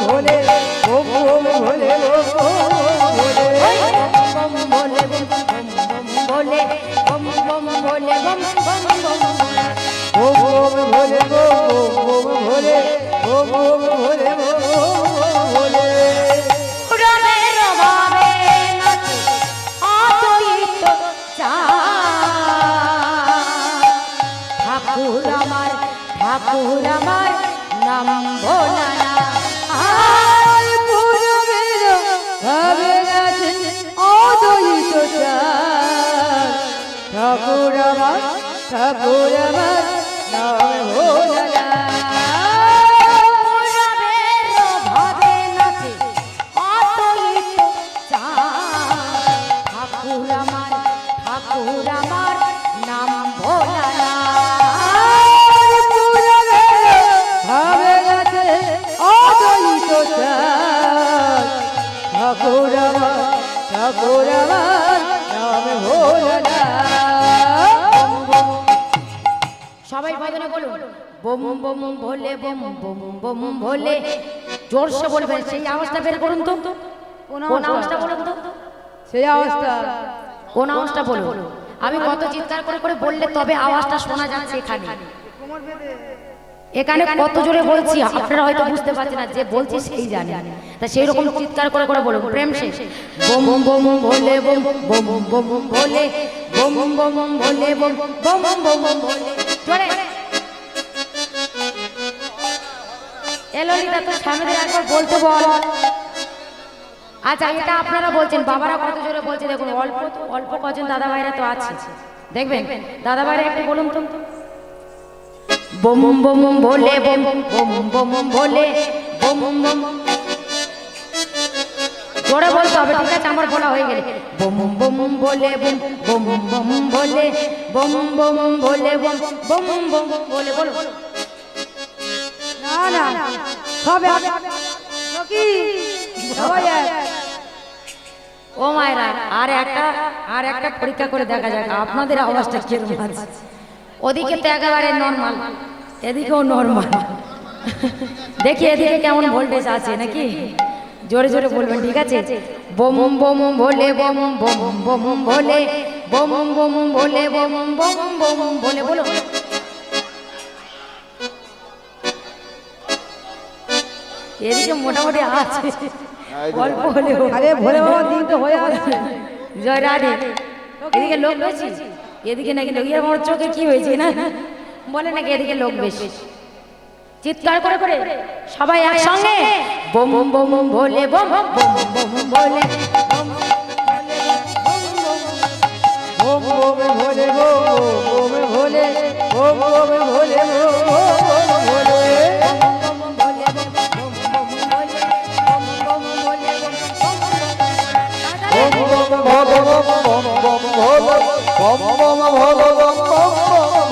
ভোলে ভোলে ভোলে ঠাকুর আমার ঠাকুর আমার নাম ভোলা না। ঠাকুর আমার ঠাকুর আমার নাম ভোলা। ঠাকুর আমার ঠাকুর আমার নাম ভোলা না। ঠাকুর আমার ঠাকুর আমার নাম ভোলা। সবাই বাজনে বলুন বম বম ভোলে বম বম বম ভোলে। জোরসে বলবেন, সেই আওয়াজটা বের করুন তো। কোন আওয়াজটা বলুন তো? সেই আওয়াজটা কোন আওয়াজটা বলুন? আমি কত চিৎকার করে করে বললে তবে আওয়াজটা শোনা যাচ্ছে এখানে। এখানে কত জোরে বলছি আপনারা হয়তো বুঝতে পারছেন না, যে বলছি সেই জানে। তা সেই রকম চিৎকার করে করে বলুন প্রেম সে। বম বম ভোলে বম বম বম ভোলে বম বম ভোলে বম বম বম ভোলে। জোরে এললিতা তো স্বামীদের একবার বলতে বল। আচ্ছা এটা আপনারা বলছেন, বাবারা কত জোরে বলছে দেখুন। অল্প অল্প কজন দাদা ভাইরা তো আছে, দেখবেন দাদা ভাইরা একটু বলুন তো। বম বম ভোলে বম বম বম ভোলে বম বম। জোরে বলতে হবে, ঠিক আছে? আমার বলা হয়ে গেলে বম বম ভোলে বম বম বম ভোলে বম বম ভোলে বম বম বম ভোলে। বলো না না সবে কি সবাই ও মায়েরা, আর একটা পরীক্ষা করে দেখা যাক আপনাদের আওয়াজটা কিরকম আছে। ওদিকে তো একেবারে নর্মাল, এদিকেও নর্মাল। দেখি এদিকে কেমন ভোল্টেজ আছে নাকি। জোরে জোরে বলবেন, ঠিক আছে? বম বম ভোলে বম বম বম ভোলে বম বম ভোলে বম বম বম ভোলে। বলো এদিকে মোটামুটি আছে, অল্প হলেও। আরে ভোলে বাবা দিন তো হয়ে আসছে। জয় রাধে। এদিকে লোক বেশি, এদিকে নাকি লোক। আমার চোখে কি হয়েছে না বলে নাকি এদিকে লোক বেশি। চিৎকার করে করে সবাই একসঙ্গে বম বম বম ভোলে বম বম বম ভোলে ওম ওম ভোলে গো ওম ভোলে ওম ওম ভোলে গো ওম ভোলে বম বম ভোল বম বম ভোল বম বম ভোল বম বম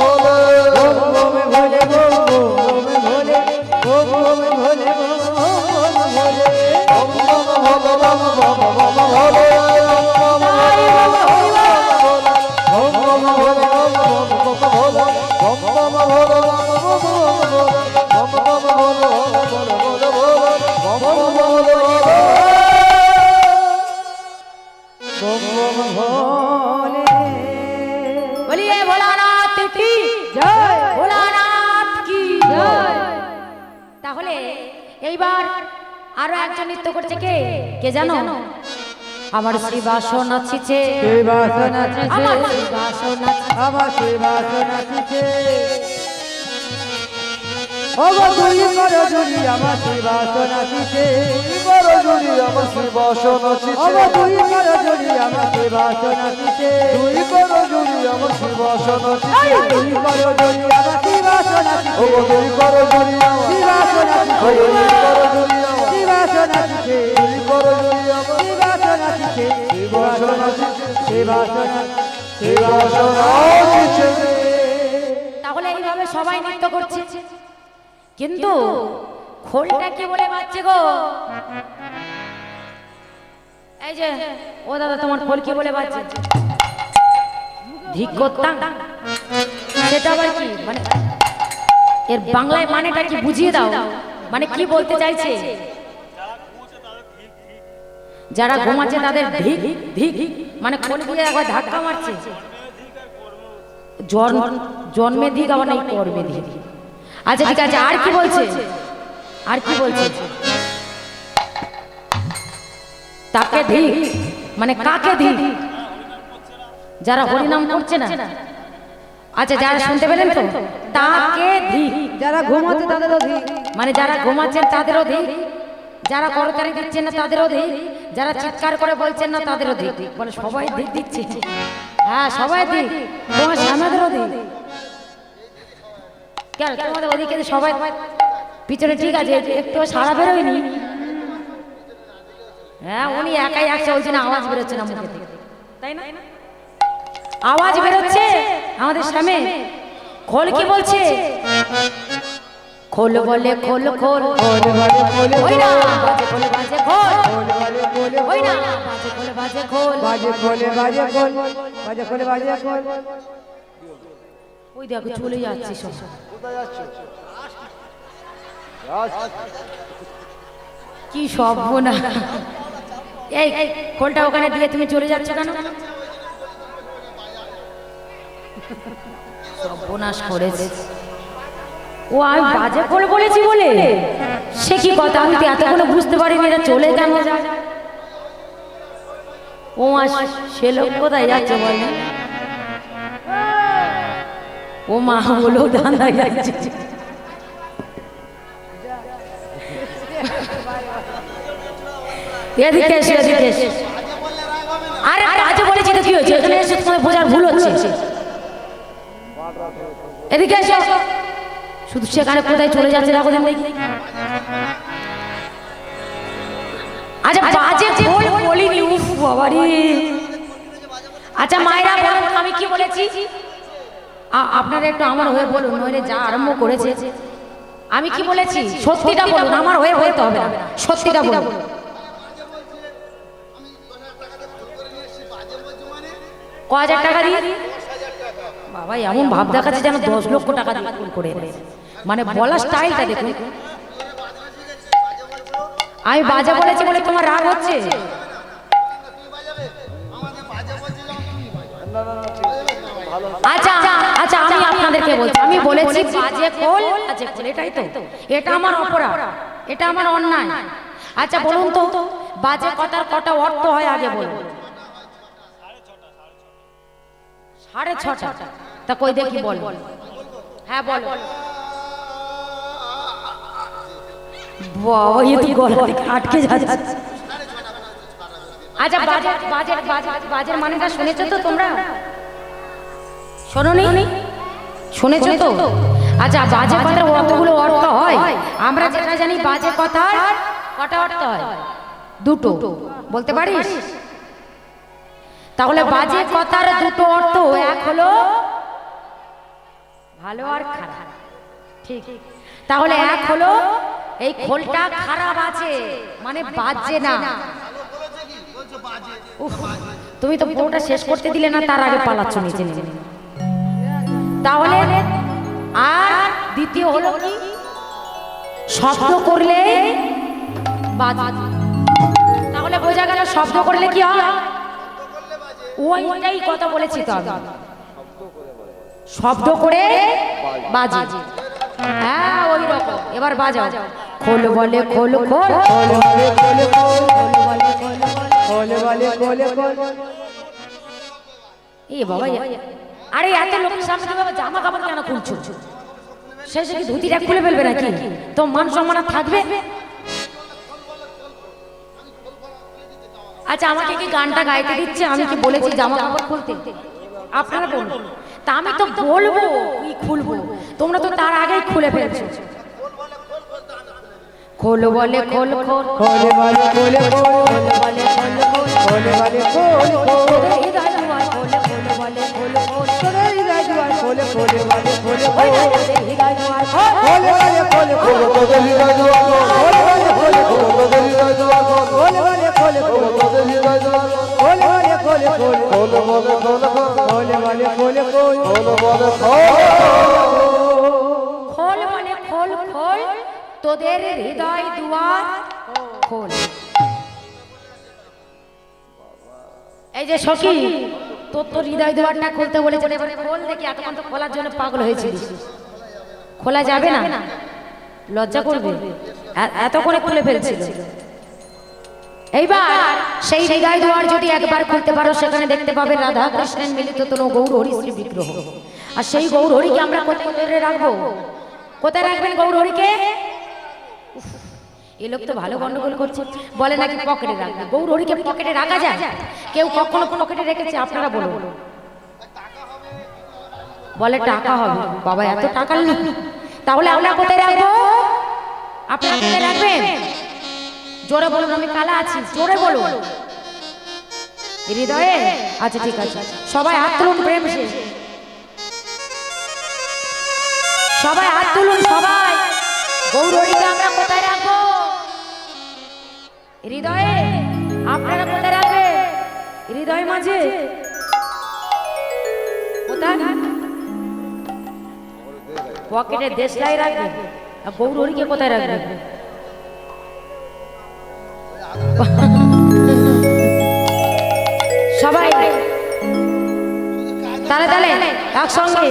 ভোলে ওম ওম ভোলে গো ওম ভোলে ওম ওম ভোলে গো ওম ভোলে বম বম ভোল বম বম বম ভোলে বম বম ভোল বম বম ভোল বম বম ভোল বম বম ভোল বম বম ভোল বলিয়ে ভোলানাথ কি জয় ভোলানাথ কি জয়। তাহলে এইবার আরো একজন নৃত্য করছে কে কে জানো আমার শ্রী বাসন নাচিছে সেই বাসনা চিছে আমার শ্রী বাসন নাচিছে আমার সেই বাসনা চিছে ওগো তুই করো জুড়ি আমার সেই বাসনা চিছে বড় জুড়ি আমার শিবাসন ওগো আছে তুই করো জুড়ি আমার সেই বাসনা চিছে তুই বড় জুড়ি আমার শিবাসন আছে তুই করো জুড়ি আমার সেই বাসনা চিছে ও তুই বড় জুড়ি আমার সেই বাসনা চিছে তুই বড় জুড়ি আমার সেই বাসনা চিছে তুই বড় জুড়ি আমার সেই বাসনা চিছে শিবাসন আছে সেই বাসনা শিবাসন আছে তাহলে এইভাবে সবাই নৃত্য করছে কিন্তু খোলটা কি বলে বাজছে গো এই যে ও দাদা তোমার খোল কি বলে বাজছে ধিক করতাম সেটা আবার কি মানে এর বাংলায় মানেটা কি বুঝিয়ে দাও মানে কি বলতে চাইছে যারা ঘুমাচ্ছে তাদের ধিক ধিক মানে খোল দিয়ে একবার ধাক্কা মারছে জন্মে ধিক আবার নাই কর্মে ধিক আচ্ছা ঠিক আছে আর কি বলছে আর কি বলছে তাকে ধিক মানে কাকে ধিক যারা হরিনাম করছে না আচ্ছা যারা শুনতে পেলেন তো তাকে ধিক যারা ঘুমাচ্ছে তাদেরও ধিক মানে যারা ঘুমাচ্ছেন তাদেরও ধিক যারা করতালি দিচ্ছেন না তাদেরও ধিক যারা চিৎকার করে বলছেন না তাদেরও ধিক বলে সবাই ধিক দিচ্ছে হ্যাঁ সবাই ধিক তোমার সামনেদেরও ধিক কেন তোমাদের ওদিকে যে সবাই পিছনে ঠিক আছে একটু সারা বেরোয়নি হ্যাঁ উনি একাই একশো বলছে না আওয়াজ বেরোচ্ছে না মুখে থেকে তাই না আওয়াজ বেরোচ্ছে আমাদের সামনে খোল কি বলছে খোল বলে খোল খোল ওলে বলে বলে ওই না বাজে খোল বাজে খোল ওলে বলে বলে ওই না বাজে খোল বাজে খোল বাজে খোলে বাজে খোল বাজে খোলে বাজে খোল ওই দেখো চলে যাচ্ছে সব কোথায় যাচ্ছ কি সব না এই খোলটা ওখানে দিয়ে তুমি চলে যাচ্ছ কেন সর্বনাশ করেছে ও আমি বাজে খোল বলেছি বলে সে কি কথা আমি তো এতক্ষণ বুঝতে পারিনি এটা চলে কেন যায় ও সে লোক কোথায় যাচ্ছে বল ও মা হলো ধান্দা যাচ্ছে এদিকে এসে এদিকে এসে আরে কাজে বলেছি তো কি হয়েছে এখানে এসে তোমার বোঝার ভুল হচ্ছে এদিকে এসো শুধু সেখানে কোথায় চলে যাচ্ছে দেখো দেখি আচ্ছা বাজে খোল বলিনি উফ বাবারি আচ্ছা মায়েরা বলুন আমি কি বলেছি আপনারা একটু আমার হয়ে বলুন নইলে যা আরম্ভ করেছে আমি কি বলেছি সত্যিটা বলুন আমার হয়ে হইতে হবে না সত্যিটা বলুন ক হাজার টাকা দিয়ে বাবা এমন ভাব দেখাচ্ছে যেন 10 লক্ষ টাকা দিয়ে ফুল করে মানে বলার স্টাইলটা দেখুন আমি বাজে বলেছি বলে তোমার রাগ হচ্ছে আচ্ছা আচ্ছা আমি আপনাদেরকে বলছি আমি বলেছি বাজে খোল বাজে খোল এটাই তো এটা আমার অপরাধ এটা আমার অন্যায় আচ্ছা বলুন তো বাজে কথার কটা অর্থ হয় আগে বলুন 6:30 তা কই দেখি বল হ্যাঁ বল বাবা ये तो গলা থেকে আটকে যাচ্ছে। আচ্ছা বাজের মানেটা শুনেছো তো তোমরা? শোনোনি? শুনেছো তো? আচ্ছা বাজে কথার কতগুলো অর্থ হয়? আমরা যেটা জানি বাজে কথার কটা অর্থ হয়? দুটো। বলতে পারিস? তাহলে বাজে কথার দুটো অর্থ, এক হলো ভালো আর খারাপ। ঠিক। তাহলে এক হলো এই খোলটা খারাপ আছে মানে বাজে না। উফ, তুমি তো পুরোটা শেষ করতে দিলে না, তার আগে পালাচ্ছ নিচে নিচে। তাহলে আর দ্বিতীয় হলো কি, শব্দ করলে বাজে। তাহলে বোঝা গেল শব্দ করলে কি হয়? ওইটাই কথা বলেছি তো আমি, শব্দ করে বাজে। হ্যাঁ ওই রকম। এবার বাজাও। খোল বলে খোল খোল, খোল বলে খোল খোল, খোল বলে খোল খোল। এ বাবা, আরে এত লোকের সামনে তুমি আবার জামা কাপড় কেন খুলছো? শেষে কি ধুতিটা খুলে ফেলবে নাকি? তো মান সম্মান আর থাকবে? আচ্ছা আমাকে কি গানটা গাইতে দিচ্ছে? আমি কি বলেছি জামা কাপড় খুলতে? আপনারা বলুন। তা আমি তো বলবো কি খুলবো, তোমরা তো তার আগেই খুলে ফেলছো। খোল বলে খোল খোল, খোল বলে খোল খোল, খোল বলে খোল খোল, খোল বলে খোল খোল। তোদের হৃদয় দুয়ার খোল খোল বলে খোল খোল, তোদের হৃদয় দুয়ার খোল খোল বলে খোল ওই খোল। তোদের হৃদয় দুয়ার খোল খোল বলে খোল খোল, তোদের হৃদয় দুয়ার খোল, খোল বলে খোল খোল, তোদের হৃদয় দুয়ার খোল, খোল বলে খোল খোল, তোদের হৃদয় দুয়ার খোল, খোল বলে খোল খোল, খোল বলে খোল খোল, খোল বলে খোল খোল। খোল বলে খোল। খোল মানে খোল খোল, তোদের হৃদয় দুয়ার খোল। এই যে সখী, তোর হৃদয় দুয়ারটা খুলতে বলেছে, এবারে খোল দেখি। এতক্ষণ তো খোলার জন্য পাগল হয়েছিস, খোলা যাবে না? লজ্জা করবে? এত করে খুলে ফেলছিল। এইবার সেই হৃদয় দুয়ার যদি একবার খুলতে পারো, সেখানে দেখতে পাবে রাধা কৃষ্ণের মিলিত তনু গৌর হরি শ্রী বিগ্রহ। আর সেই গৌর হরিকে আমরা কোথায় ধরে রাখবো? কোথায় রাখবেন গৌর হরিকে? এই লোক তো ভালো গন্ডগোল করছে, বলে নাকি পকেটে রাখবে। গৌর হরিকে পকেটে রাখা যায়? কেউ কখনো পকেটে রেখেছে? আপনারা বলুন। বলে টাকা হবে। বাবা এত টাকা নেই, তাহলে আমরা কোথায় রাখবো? আপনারা কোথায় রাখবেন? জোরে বলুন, আমি কালা আছি, জোরে বলুন। হৃদয়ে? আচ্ছা ঠিক আছে, সবাই হাত তুলুন প্রেম সে, সবাই হাত তুলুন সবাই। গৌর হরিকে আমরা কোথায় রাখবো? হৃদয়ে। আপনারা কোথায় রাখবেন? হৃদয় মাঝে? কোথায়? পকেটে দেশলাই রাখবেন। আর গৌর হরিকে কোথায় রাখবেন? সবাই তালে তালে একসঙ্গে।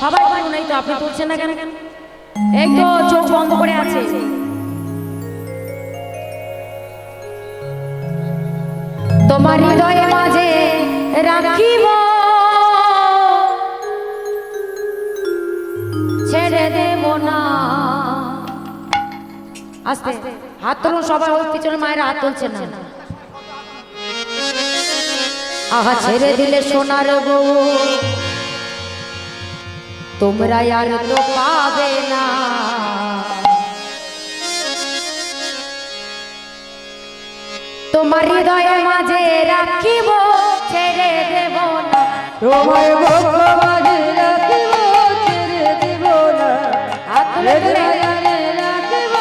সবাই বলুন। এই তো আপনি তুলছেন না কেন? এই তো চোখ বন্ধ করে আছে। তোমার হৃদয়ে মাঝে রাখিব, ছেড়ে দেব না। আস্তে হাত তুলুন সবাই, ওই পিছনে মায়ের হাত তুলছে না। আহা ছেড়ে দিলে সোনার বউ, তোমরা আর তো পাবে না। তোমার হৃদয়ে মাঝে রাখিব, ছেড়ে দেব না। তোমায় ভক্ত মাঝে রাখিব, ছেড়ে দেব না। হাত তুলে তুলে হৃদয়ে রাখিব,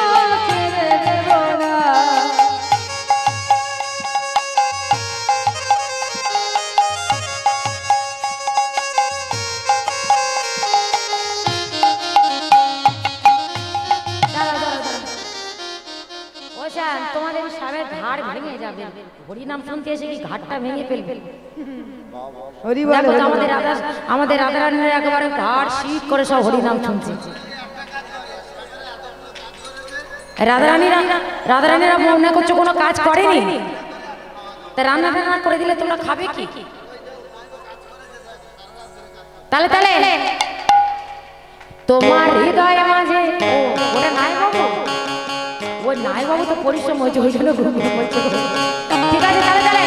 ছেড়ে দেব না। ওশান, তোমাদের স্বামীর ঘাড় ভেঙে যাবে। হরিনাম শুনতে এসে কি ঘাটটা ভেঙে ফেলবে? হরি বল, দেখো তো আমাদের রাধারানীর একেবারে ঘাড় শীত করে সব হরিনাম শুনছে। রাধারানীরা মনে করছে কোনো কাজ করেনি? তা রান্না রান্না করে দিলে তোমরা খাবে কি? তাহলে তাহলে তোমার হৃদয় মাঝে ওটা নাই বাবু, ওই নাই বাবু তো পরিশ্রম হয়েছে, ওই জন্য ঠিক আছে। তাহলে তাহলে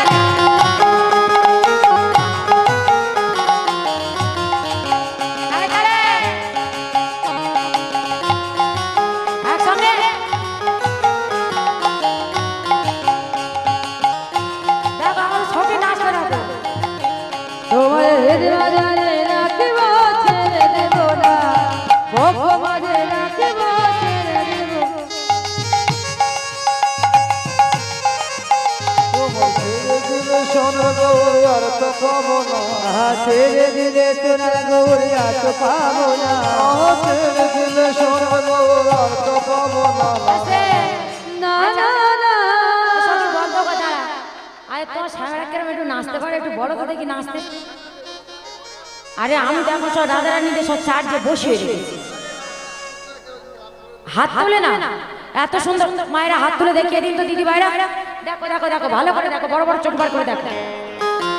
তোমার হৃদয় মাঝে রাখিব ছেড়ে দেব না, বক্ষ মাঝে রাখিব ছেড়ে দেব। ছেড়ে দিলে সোনার গৌর আর তো পাবো না, ছেড়ে দিলে সোনার গৌর আর তো পাবো না। না না না আরে তোমার সারা কেরম একটু নাচতে পারে, একটু বড় কথা দেখি নাচতে। আরে আমি দেখো সব রাধারানীদের সব চার্জে বসিয়ে রেখেছি, হাত তুলে না, এত সুন্দর মায়েরা হাত তুলে দেখিয়ে দিন তো দিদি ভাইরা। দেখো দেখো দেখো ভালো করে দেখো, বড় বড় চোখ বার করে দেখো।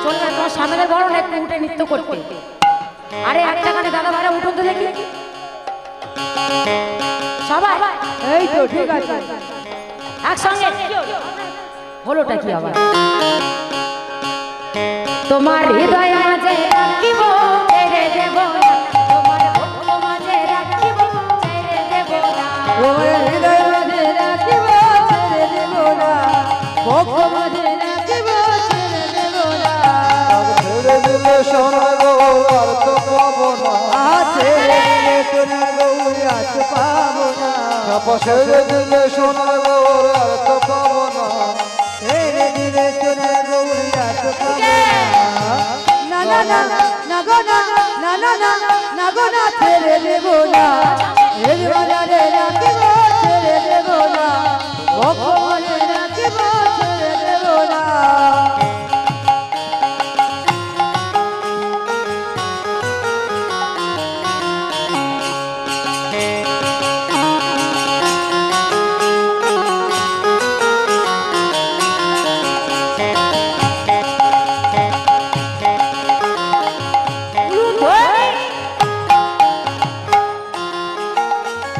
চলবে তোমার সামনের বড় না একটু উঠে নৃত্য করতে। আরে একটা গানে দাদা ভাইরা উঠুন তো দেখি সবাই। এই তো ঠিক আছে, একসঙ্গে হলোটা কি আবার? তোমার হৃদয় মাঝে রাখিব ছেড়ে দেব না, তোমার ভক্ত মাঝে রাখিব ছেড়ে দেব না। তোমার হৃদয় মাঝে রাখিব ছেড়ে দেব না, বক্ষ মাঝে রাখিব ছেড়ে দেব না। ছেড়ে দিলে সোনার গৌর আর তো পাবো না, ছেড়ে দিলে সোনার গৌর আর তো পাবো না, ছেড়ে দিলে সোনার গৌর আর তো পাবো না। ছেড়ে দিলে সোনার গৌর আর তো পাবো না। না না না না গো না, না না না না গো না, ছেড়ে দেব না, হৃদয় মাঝে রাখিব ছেড়ে দেব না, বক্ষ মাঝে রাখিব ছেড়ে দেব না।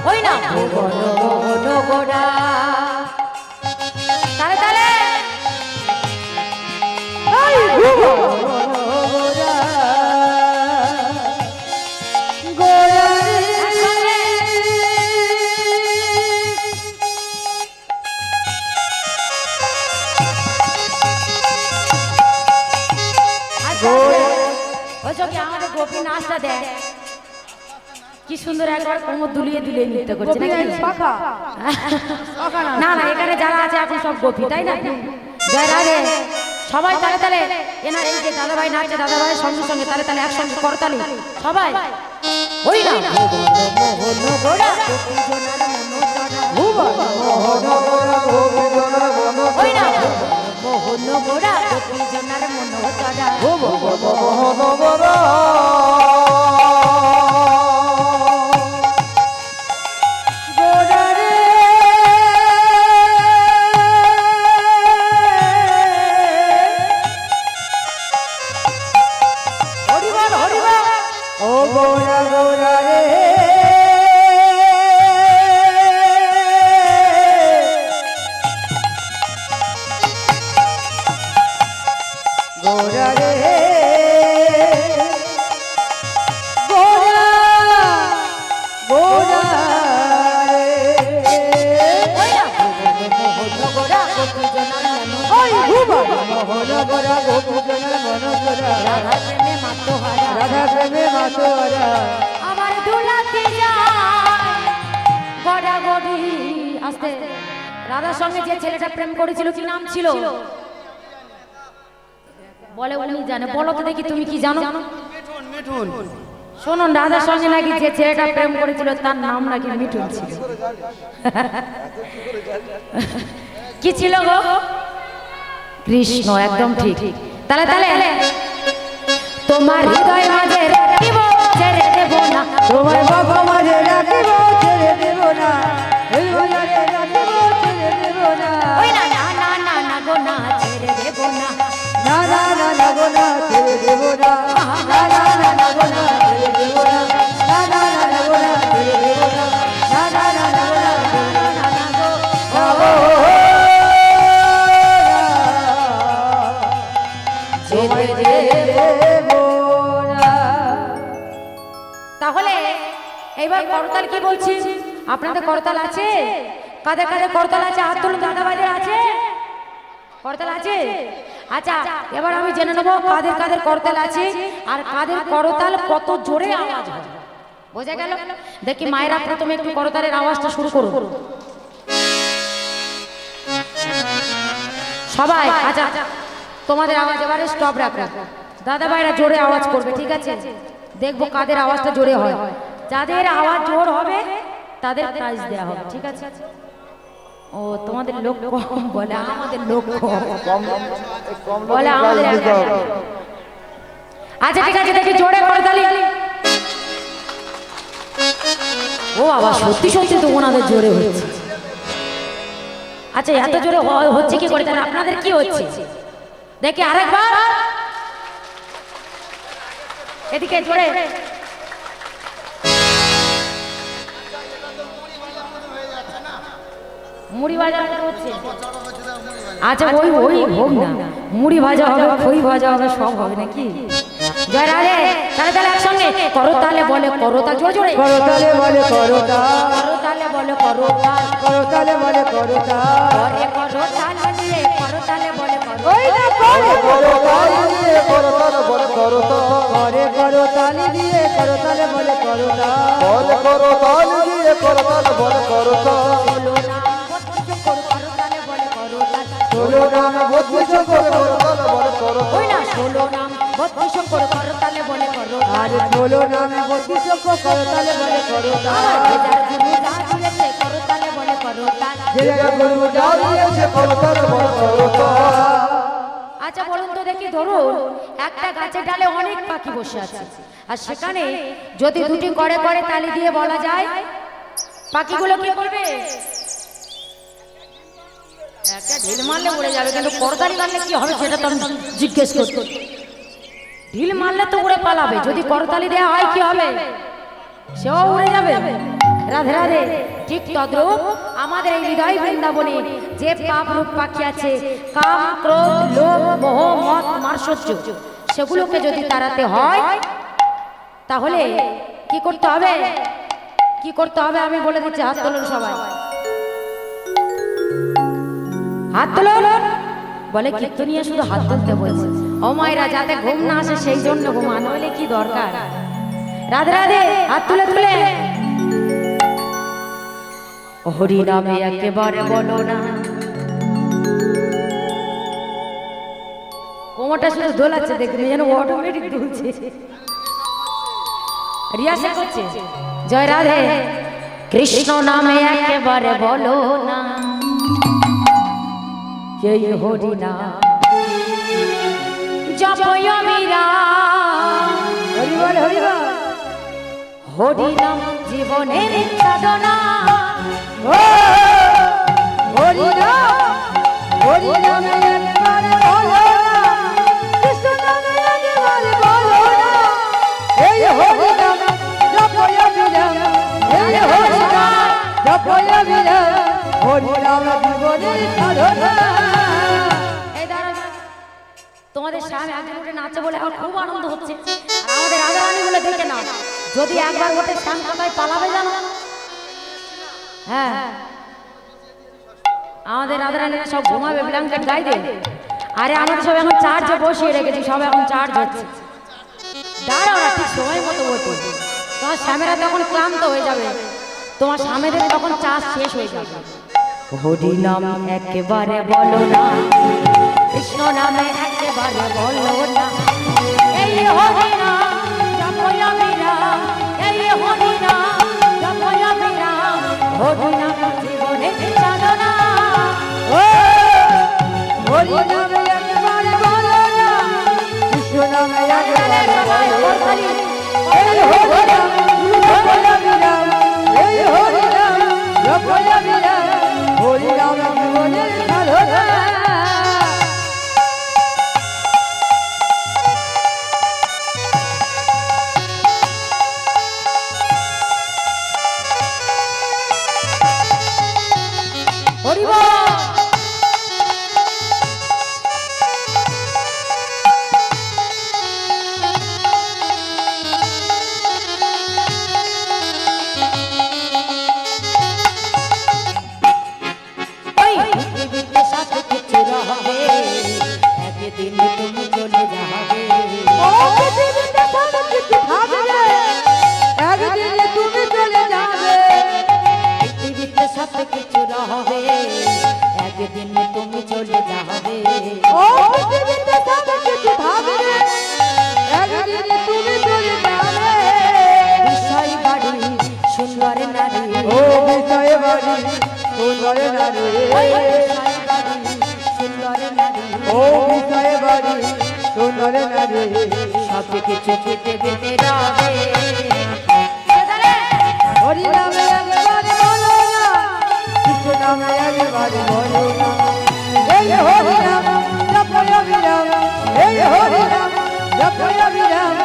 ওই না ভুবন মোহন গোড়া। তাহলে তাহলে একসঙ্গে। আচ্ছা, ওই যে কি আমাদের গোপী নাচটা দেয়, কি সুন্দর একবার কোমর দুলিয়ে দুলিয়ে নৃত্য করছে নাকি? না না, এখানে যারা আছে এখন সব গোপী, তাই না? জয় রাধে সবাই। তালে তালে এনা এই যে দাদা ভাই নাচছে, দাদা ভাইয়ের সঙ্গে সঙ্গে তালে তালে একসঙ্গে করতালি সবাই। ওই না মোহন গোড়া গোপীজনার মনোজরা, ওই না মোহন গোড়া গোপীজনার মনোজরা। ও গোরা গোরা রে, গোরা রে, গোরা গোরা রে, ওই ভুবন মোহন গোরা গোপীজনার মনোজরা, রাধা প্রেমে মাতোহারা, রাধা প্রেমে মাতোহারা। আমার দুলাতে যায় গড়া গড়ি। আস্তে রাধার সঙ্গে যে ছেলেটা প্রেম করেছিল কি নাম ছিল বলে? উনি জানে, বলো তো দেখি তুমি কি জানো? শুনুন, রাধার সঙ্গে নাকি যে ছেলেটা প্রেম করেছিল তার নাম নাকি মিঠুন ছিল। কি ছিল গো? কৃষ্ণ, একদম ঠিক। তাহলে তাহলে তোমার হৃদয় মাঝে রাখিব ছেড়ে দেব না, তোমার বক্ষ মাঝে রাখিব ছেড়ে দেব না, হৃদয় মাঝে রাখিব ছেড়ে দেব না। ওই না না না না না গো না ছেড়ে দেব না, এবার করতাল কি বলছি, আপনাদের করতাল আছে? কাদের কাদের করতাল আছে হাত তুলুন, দাদা ভাইদের আছে করতাল আছে? আচ্ছা এবার আমি জেনে নেবো কাদের কাদের করতাল আছে আর কাদের করতাল কত জোরে আওয়াজ হয়, বোঝা গেল? দেখি মায়েরা প্রথমে একটু করতালের আওয়াজটা শুরু করুন সবাই। আচ্ছা তোমাদের আওয়াজ এবারে স্টপ রাখো, দাদা ভাইরা জোরে আওয়াজ করবে, ঠিক আছে? দেখবো কাদের আওয়াজটা জোরে হয়, যাদের আওয়াজ জোর হবে তাদের প্রাইজ দেওয়া হবে, ঠিক আছে? ও তোমাদের লোক কম বলে, আমাদের লোক কম বলে আমাদের। আচ্ছা ঠিক আছে, দেখি জোরে করতালি। ও বাবা, সত্যি সত্যি তো ওনাদের জোরে হচ্ছে। আচ্ছা এত জোরে হচ্ছে কি করে, তাহলে আপনাদের কি হচ্ছে দেখি আরেকবার, এদিকে জোরে। মুড়ি ভাজা হচ্ছে, আচ্ছা ওই ওই হোক না, মুড়ি ভাজা হবে, খই ভাজা হবে, সব হবে নাকি? জয় রাধে। তাহলে তাহলে একসঙ্গে করতালে বলে করতাল, জোরে জোরে করতালে বলে করতাল, করতালে বলে করতাল, করতালে বলে করতাল, করে করতাল দিয়ে করতালে বলে করতাল, ওই না করে করতাল দিয়ে করতাল বলে করতাল, করে করতালি দিয়ে করতালে বলে করতাল, বলে করতাল দিয়ে করতাল বলে করতাল, ষোলো নাম বত্রিশ করে করতালে বলে করতাল, ষোলো নাম 32 করে করতাল বলে ওই না করতাল, 16 নাম 32 করে করতালে বলে করতাল, আর 16 নামে 32 করতালে বলে করতাল, করতালে বলে করতাল। যে গুরু যা দিয়েছে করতাল বলে করতাল। আচ্ছা বলুন তো দেখি, ধরুন একটা গাছের ডালে অনেক পাখি বসে আছে আর সেখানে যদি দুটি করে করে তালি দিয়ে বলা যায়, পাখিগুলো কি করবে? একটা ঢিল মারলে উড়ে যাবে, কিন্তু করতালি মারলে কি হবে সেটা তো আমি জিজ্ঞেস করতে। ঢিল মারলে তো উড়ে পালাবে, যদি করতালি দেওয়া হয় কি হবে? সেও উড়ে যাবে। রাধে রাধে। ঠিক তদ্রূপ আমাদের এই হৃদয় বৃন্দাবনে যে পাপ রূপ পাখি আছে, কাম ক্রোধ লোভ মোহ মদ মাৎসর্য, সেগুলোকে যদি তাড়াতে হয় তাহলে কি করতে হবে? কি করতে হবে আমি বলে দিচ্ছি, হাত তোলেন সবাই, হাত তোলেন। বলে কীর্তনিয়া শুধু হাত তুলতে বলছে, ও মায়েরা যাতে ঘুম না আসে সেই জন্য ঘুমা, নইলে কি দরকার? রাধে রাধে। হাত তুলে তুলে হরি নামে একেবারে বলো না, কোমরটা শুধু দোলাচ্ছে, দেখলে যেন অটোমেটিক দুলছে, রিয়াসা করছে। জয় রাধে। কৃষ্ণ নামে একেবারে বলো না, এই হরি নাম জপয় মীরা, হরি বল হরি বল, হরি নাম জীবনের সাধনা, হরি নাম, হরি নামে একবারে বলো না, কৃষ্ণ নামে একবারে বলো না, এই হরি নাম জপয় বিরাম, এই হরি নাম জপয় বিরাম, হরি নাম জীবনের সাধনা। এই দাঁড়ান, তোমাদের সামনে একজন উঠে নাচে বলে আমার খুব আনন্দ হচ্ছে, আর আমাদের রাধারানী বলে দেখে না, যদি একবার ওঠে শ্যাম কোথায় পালাবে জানো? হ্যাঁ আমাদের রাধারানীরা সব ঘুমাবে, ব্ল্যাঙ্কেট গায়ে দেবে। আরে আমাদের সব এখন চার্জে বসিয়ে রেখেছি, সব এখন চার্জ হচ্ছে। দাঁড়াও না, ঠিক সময় মতো ওঠে, তোমার স্বামীরা তখন ক্লান্ত হয়ে যাবে, তোমার স্বামীদের তখন চার্জ শেষ হয়ে যাবে। হরি নাম একেবারে বলো না, কৃষ্ণ নামে একেবারে বলো না, এই হরি নাম জপয় মীরা, এই হরি নাম জপয় মীরা, হরি নাম জীবনের সাধনা, হরি নামে একবারে বলো না, কৃষ্ণ নামে একবারে বলো না, এই হরি নাম জপয় বিরাম, এই হরি নাম জপয় বিরাম, হরি নাম জীবনের সাধনা। হরি বল। হবে, একদিন তুমি চলে যাবে। ও পৃথিবীতে সব কিছু থাকবে, একদিন তুমি চলে যাবে। বিষয় বাড়ি সুন্দর নারী, ও বিষয় বাড়ি সুন্দর নারী, ওই বিষয় বাড়ি সুন্দর নারী, ও বিষয় বাড়ি সুন্দর নারী, সব কিছু খেতে পেতে যাবে। হরি নামে একবার বলো না, কৃষ্ণ নামে একবার বলো না, এই হরি নাম জপয় বিরাম, এই হরি নাম জপয় বিরাম,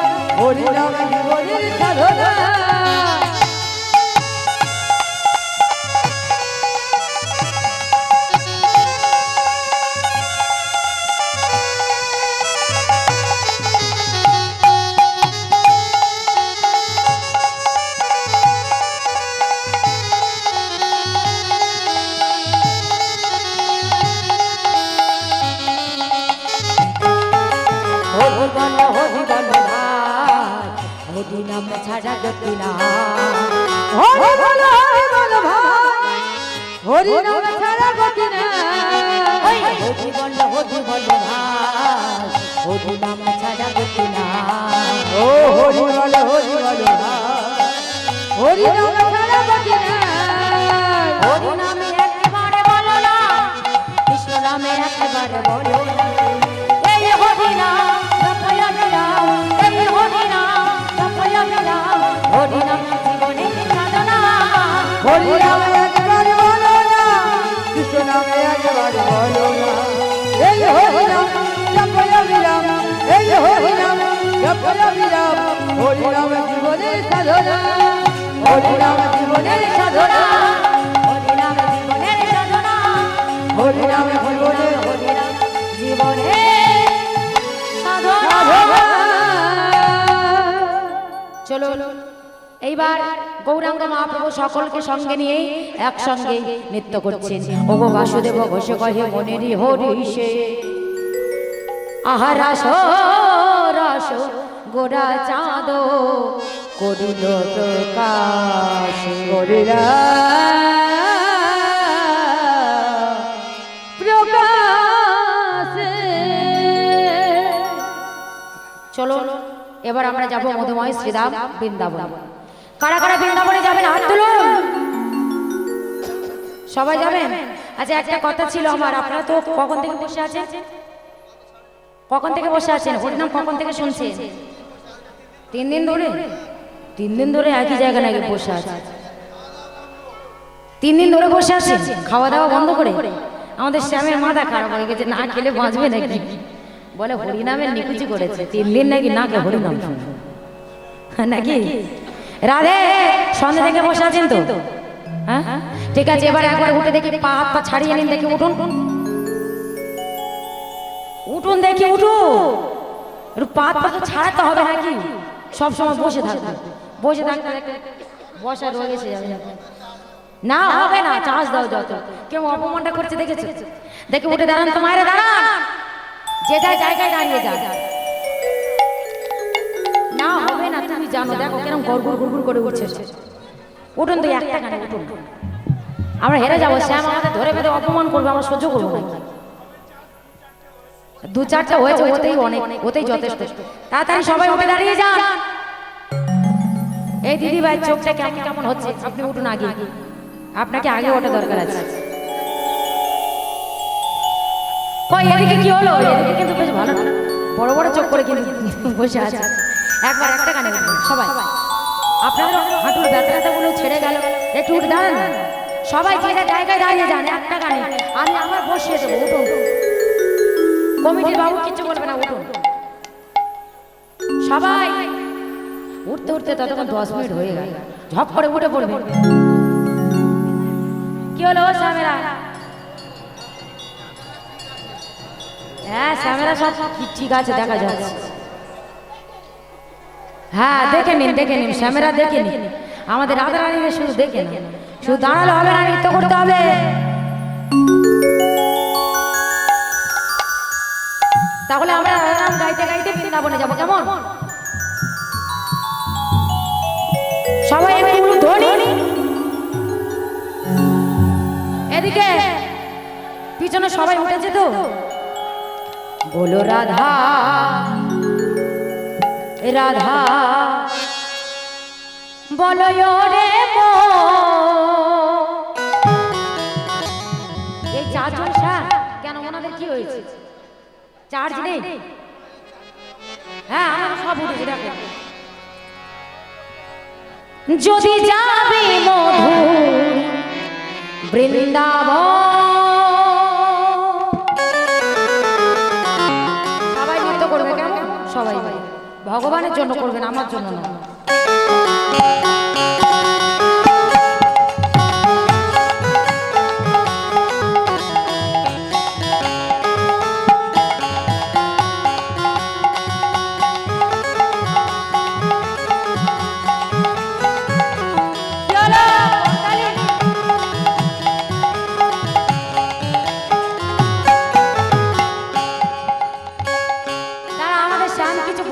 হরি নাম জীবনের সাধনা। হরি বল হরি বল ভাই, হরি নাম ছাড়া গতি না। হরি বল ভাই, হরি নাম ছাড়া গতি নাই। হরি বল হরি বল ভাই, হরি নাম ছাড়া গতি না। ও হরি বল হরি বল হরি নাম ছাড়া গতি নাই। হরি নামে একবারে বলো না, কৃষ্ণ নামে একবারে বলো না। এই হরি নাম জপয়া বিরাম, এই হরি নাম জপয়া বিরাম, হরি নাম জীবনের সাধনা। হরি নাম একবার বলো না, কৃষ্ণ নামে একবার বলো না, এই হরি নাম জপয় বিরাম, এই হরি নাম জপয় বিরাম, হরি নাম জীবনের সাধনা। হরি নাম জীবনের সাধনা, হরি নাম জীবনের সাধনা, হরি নাম জীবনের হরি নাম জীবনের সাধনা। চলো এইবার গৌরাঙ্গ মহাপ্রভু সকলকে সঙ্গে নিয়ে একসঙ্গে নৃত্য করছেন। ওগো বাসুদেব ঘোষ কহে মনেরই হরিষে, আহা রাস রাস গোরা চাঁদ করিল প্রকাশ। হরিরা প্রকাশে চলো এবার আমরা যাব মধুময় শ্রীধাম বৃন্দাবন। কারা কারা বৃন্দাবনে যাবেন হাত তুলুন। সবাই যাবেন? আচ্ছা একটা কথা ছিল আমার, আপনারা তো কখন থেকে বসে আছেন? কখন থেকে বসে আছেন? হরিনাম কখন থেকে শুনছেন? 3 দিন ধরে? 3 দিন ধরে একই জায়গায় নাকি বসে আছে? 3 দিন ধরে বসে আছেন খাওয়া দাওয়া বন্ধ করে? আমাদের শ্যামের মাথা খারাপ হয়ে গেছে, না খেলে বাঁচবে নাকি? বলে হরিনামের নিকুচি করেছে, 3 দিন নাকি না কে হরিনাম শুনবে নাকি? রাধে সন্ধ্যা থেকে বসে আছেন তো? হ্যাঁ ঠিক আছে, এবার একবার উঠে দেখি, পা হাত পা ছাড়িয়ে নিন দেখি, উঠুন উঠুন দেখি, উঠুন একটু পা হাত পা তো ছাড়াতে হবে নাকি? সবসময় বসে থাকবে, বসে থাকতে থাকতে বসা রয়ে গেছে না, হবে না, চার্জ দাও যত। কেউ অপমানটা করছে দেখেছে? দেখে উঠে দাঁড়ান তো মায়েরা, দাঁড়ান, যে যার জায়গায় দাঁড়িয়ে যান। না হবে না, তুমি জানো, দেখো কেরম গড়গুড় গুড়গুড় করে উঠছে। উঠুন তো, একটা গানে উঠুন, আমরা হেরে যাবো। শ্যাম আমাদের ধরে বেঁধে অপমান করবে, আমরা সহ্য করবো না। 2-4টা হয়েছে, ওতেই অনেক, ওতেই যথেষ্ট। তাড়াতাড়ি সবাই উঠে দাঁড়িয়ে যান। এই দিদি ভাই চোখটা কেমন কেমন হচ্ছে, আপনি উঠুন আগে, আপনাকে আগে ওঠা দরকার আছে। কই এদিকে কি হলো? এদিকে কিন্তু বেশ ভালো না, বড় বড় চোখ করে কিন্তু বসে আছে। একবার একটা গানে উঠুন সবাই, আপনাদের হাঁটুর ব্যথাগুলো ছেড়ে গেল, একটু উঠে দাঁড়ান না। সবাই যে যার জায়গায় দাঁড়িয়ে যান, একটা গানে আমি আমার বসিয়ে দেবো, উঠুন। কমিটির বাবু কিচ্ছু বলবে না, উঠুন সবাই। উঠতে উঠতে ততক্ষণ 10 মিনিট হয়ে গেল, ঝপ করে উঠে পড়বে। কি হলো শ্যামেরা? হ্যাঁ শ্যামেরা সব ঠিক আছে, দেখা যাচ্ছে। হ্যাঁ দেখে নিন, দেখে নিন শ্যামেরা, দেখে নিন। আমাদের রাধা রানীকে শুধু দেখে না, শুধু দাঁড়ালে হবে না, নৃত্য করতে হবে। তাহলে আমরা রাম গাইতে গাইতে বৃন্দাবনে যাবো, কেমন? সবাই একটু ধ্বনি এদিকে। পিছনে সবাই উঠেছে তো বলো রাধা রাধা বলো রে এই চারজন স্যার কেন ওনাদের কি হয়েছে চার্জ নেই হ্যাঁ আমার সব উঠেছে দেখো যদি যাবি মধুর বৃন্দাবন সবাই নৃত্য করবে কেমন সবাই ভগবানের জন্য করবেন আমার জন্য না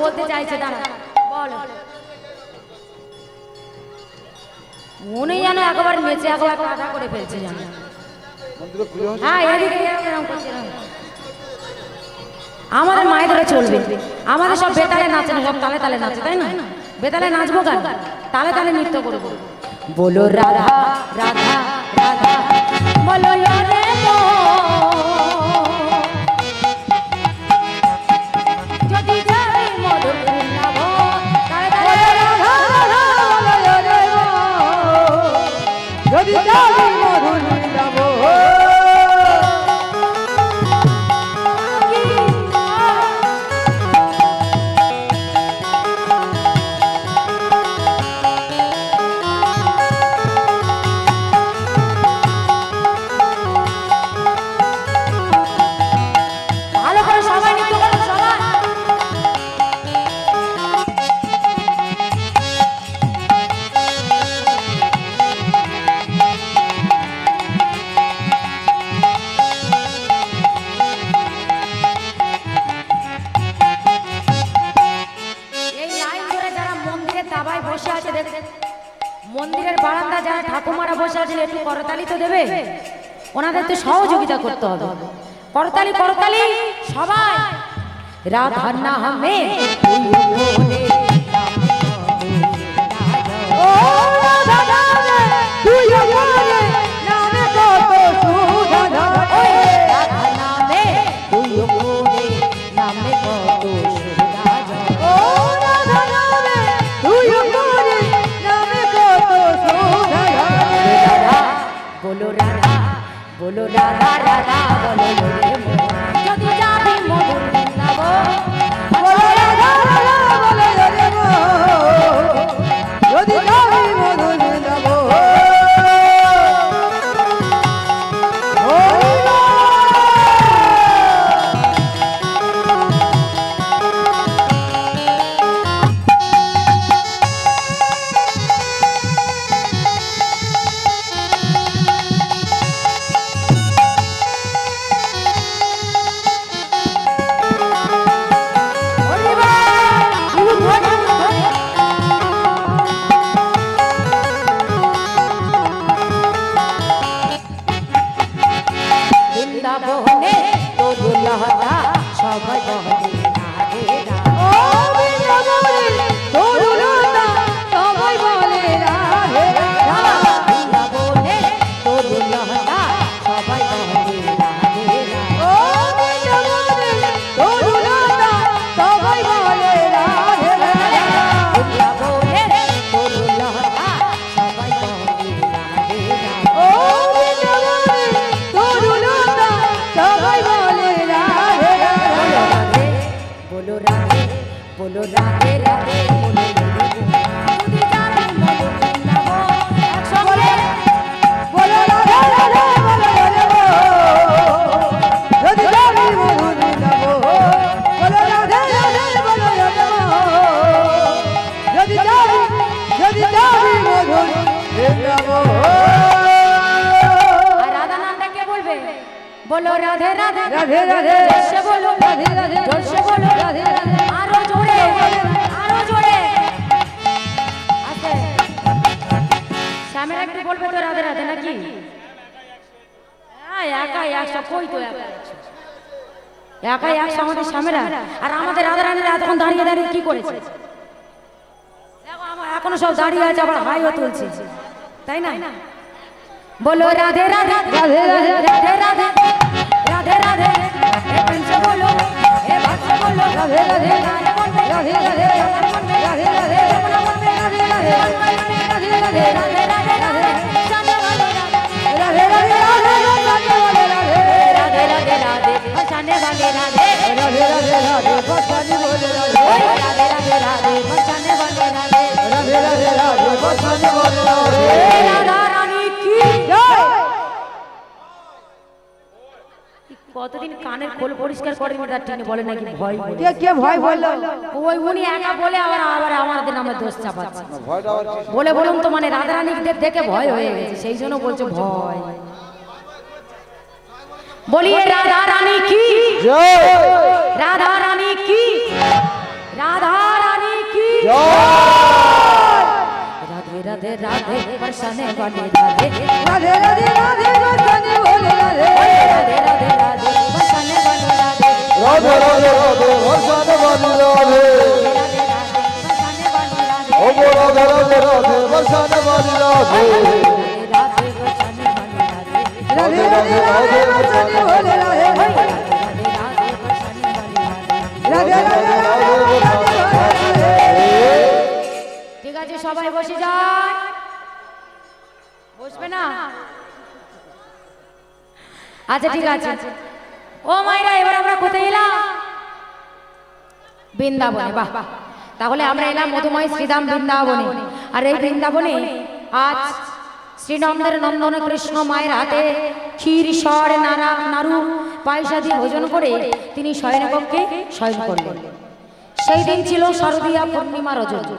বলতে চাইছে দাঁড়া বল মনে যেন একবার মেচে একবার কাদা করে ফেলছে জানো হ্যাঁ এদিকে এরকম করছে আমাদের মায়েদেরও চলবে আমাদের সব বেতালে নাচে না সব তালে তালে নাচে তাই না বেতালে নাচবো গান তালে তালে নৃত্য করবো বলো রাধা রাধা রাধা বলো রে যদি যাই মধুর বৃন্দাবন যদি যাবি মধুর বৃন্দাবন ভালো করে সবাই নৃত্য করো সবাই এই লাইন ধরে যারা মন্দিরের দাবায় বসে আছে দেখেন মন্দিরের বারান্দা যারা ঠাকুমারা বসে আছেন একটু করতালি তো দেবে ওনাদের তো সহযোগিতা করতে হবে করতালি করতালি সবাই রাধা নামে ও রাধা নামে তুই বলে নামে কত সুধা ঝরে রাধা নামে তুই বলে নামে কত সুধা ঝরে ও রাধা নামে তুই বলে নামে কত সুধা ঝরে রাধা বলো রাধা বলো রাধা রাধা বলো রে মোহন। যদি যাবি মধুর বৃন্দাবন বলো রাধা রাধা বলো রে মো যদি যাবি মধুর বৃন্দাবন হরি বল হরি বল বৃন্দাবনে তোর লহরা সবাই বলে রাধে রাধে ও বৃন্দাবনে তরুলতা সবাই বলে রাধে রাধা বৃন্দাবনে তোর লহরা সবাই বলে রাধে রাধে ও বৃন্দাবনে তরুলতা সবাই বলে রাধে রাধা বৃন্দাবনে তোর লহরা সবাই বলে রাধে রাধে ও বৃন্দাবনে তরুলতা সবাই বলে রাধে রাধা বলো রাধে বলো রাধে রাধে বলো যদি যাবি মধুর বৃন্দাবন একসঙ্গে বলো রাধে রাধে বলো রাধে মো যদি যাবি মধুর বৃন্দাবন বলো রাধে রাধে বলো রাধে মো যদি যাবি মধুর বৃন্দাবন আর রাধা নামটা কে বলবে বলো রাধে রাধে রাধে রাধে জোরসে বলো রাধে রাধে জোরসে বলো রাধে রাধে আরো জোরে আরো জোরে আচ্ছা শ্যামের একটু বলবে তো রাধে রাধে নাকি একা একশো কই তো একাই একশো আমাদের স্বামীরা আর আমাদের রাধারানীরা এতক্ষণ দাঁড়িয়ে দাঁড়িয়ে কি করেছে দেখো আমার এখনো সব দাঁড়িয়ে আছে আবার হাইও তুলছে তাই না বলো রাধে রাধে রাধে রাধে রাধে রাধে রাধে রাধে এ পঞ্চ বলো এ ভক্ত বলো রাধে রাধে রাধে রাধে রাধে রাধে রাধে রাধে রাধে রাধে রাধে রাধে সাজা বলো রাধে রাধে রাধে রাধে রাধে রাধে बचाने वाले राधे রাধে রাধে রাধে বসানি বলে রাধে राधे राधे राधे बचाने वाले राधे রাধে রাধে রাধে বসানি বলে রাধে राधा रानी की কতদিন কানের খোল পরিষ্কার করেন তিনি বলে নাকি ভয় কে কে ভয় বললো ওই উনি একা বলে আবার আবার আমাদের নামে দোষ চাপাচ্ছে ভয়টা আবার বলে বলুন তো মানে রাধারানীদের দেখে ভয় হয়ে গেছে সেই জন্য বলছে ভয় बोलिए राधा रानी की জয় राधा रानी की राधा रानी की राधे राधे राधे बरसाने वाले राधे राधे राधे राधे बरसाने वाले राधे राधे राधे राधे बरसाने वाले राधे রাধে রাধে রাধে বসানি বলে রাধে बरसाने वाले राधे ও গো রাধে রাধে রাধে বসানি বলে রাধে राधे बरसाने वाले राधे राधे राधे राधे बरसाने वाले राधे राधे राधे बरसाने वाले राधे राधे राधे राधे बरसाने वाले राधे ঠিক আছে সবাই বসে যান বসবে না আচ্ছা ঠিক আছে ও মাইরা এবার আমরা কোথায় এলাম বৃন্দাবনে বাহ তাহলে আমরা এলাম মধুময় শ্রীধাম বৃন্দাবনে আর এই বৃন্দাবনে আজ শ্রীনন্দের নন্দন কৃষ্ণ মায়ের হাতে ক্ষীর স্বর নাড়ু পয়সা দিয়ে ভোজন করে তিনি শয়নকক্ষে শয়ন করলেন সেই দিন ছিল শারদীয়া পূর্ণিমা রজনী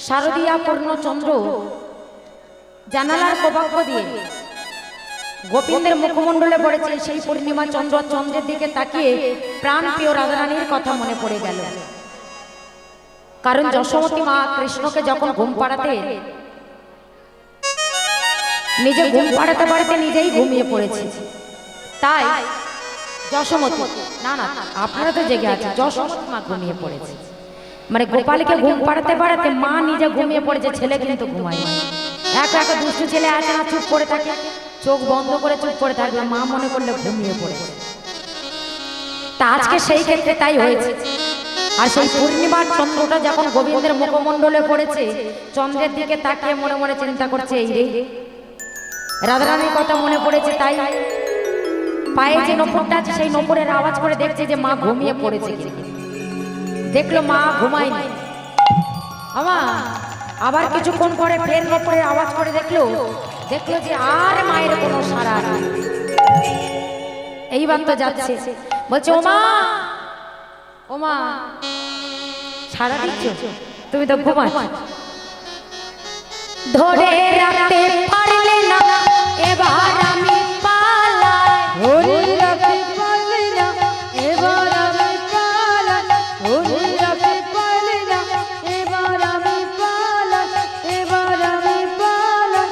শারদীয়া পূর্ণচন্দ্র জানালার কবাক্ষ দিয়ে গোপিন্দের মুখমণ্ডলে পড়েছে সেই পূর্ণিমা চন্দ্রের দিকে তাকিয়ে প্রাণ প্রিয় রাধারানীর কথা মনে পড়ে গেল কারণ যশোমতী মা কৃষ্ণকে যখন ঘুম পাড়াতে নিজে ঘুম পাড়াতে পাড়াতে নিজেই ঘুমিয়ে পড়েছে তাই যশোমতী না না আপনারা তো জেগে আছে যশোমতী মা ঘুমিয়ে পড়েছে মানে গোপালকে ঘুম পাড়াতে পাড়াতে মা নিজে ঘুমিয়ে পড়েছে ছেলে কিন্তু ঘুমায় না একা একা দুষ্টু ছেলে আছে না চুপ করে থাকে চোখ বন্ধ করে চুপ করে থাকবে মা মনে করলে ঘুমিয়ে পড়েছে তা আজকে সেই ক্ষেত্রে তাই হয়েছে আর সেই পূর্ণিমার চন্দ্রটা যখন গোবিন্দের মুখমণ্ডলে পড়েছে চন্দ্রের দিকে তাকিয়ে মনে মনে চিন্তা করছে এই রে রাধারানীর কথা মনে পড়েছে তাই পায়ে যে নপুরটা আছে সেই নপুরের আওয়াজ করে দেখছে যে মা ঘুমিয়ে পড়েছে দেখলো মা ঘুমায়নি আবার কিছুক্ষণ পরে ফের নপুরের আওয়াজ করে দেখলো যে আর মায়ের কোনো সাড়া নেই এইবার তো যাচ্ছে বলছে ও মা সাড়া দিচ্ছ তুমি তো ঘুমাচ্ছ ধরে রাখতে পারলে না এবার আমি পালাই होली रखे पालना एबार आमी पाला होली रखे पालना एबार आमी पाला एबार आमी पाला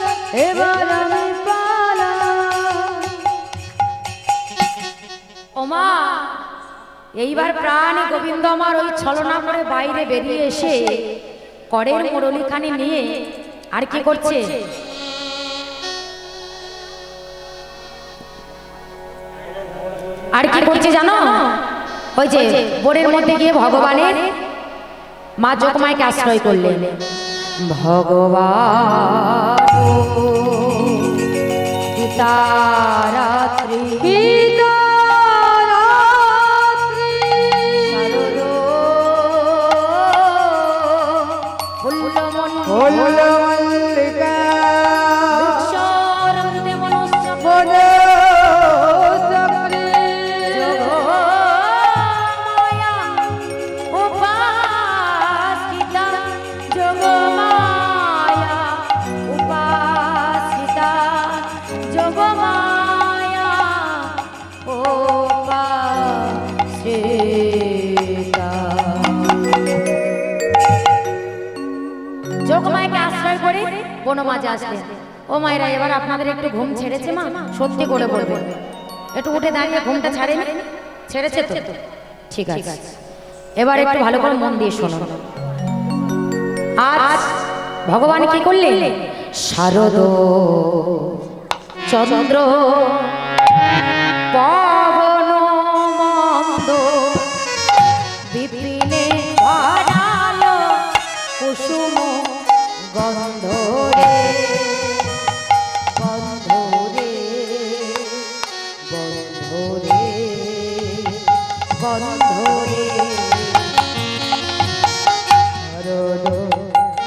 एबार आमी पाला ওমা এইবার প্রাণে গোবিন্দ আমার ওই ছলনা করে বাইরে বেরিয়ে এসে করের মুরলিখানি নিয়ে আর কি করছে জানো ওই যে বোরের মধ্যে গিয়ে ভগবানের মা যোগমায়াকে আশ্রয় করলেন ভগবান গীতারাত্রি गीता रात्रि फूल मल्लिका बोलो যোগমায়াকে আশ্রয় করে বনমাঝে আসলেন ও মায়েরা, এবার আপনাদের একটু ঘুম ছেড়েছে মা? সত্যি করে বলবেন, একটু উঠে দাঁড়িয়ে ঘুমটা ছাড়েনি? ছেড়েছে তো? ঠিক আছে, এবার একটু ভালো করে মন দিয়ে শোনো। আজ ভগবান কি করলেন? শারদ চন্দ্র পবন মন্দ বিপিনে ভরালো কুসুম গন্ধ রে, গন্ধ রে, গন্ধ রে, গন্ধ রে।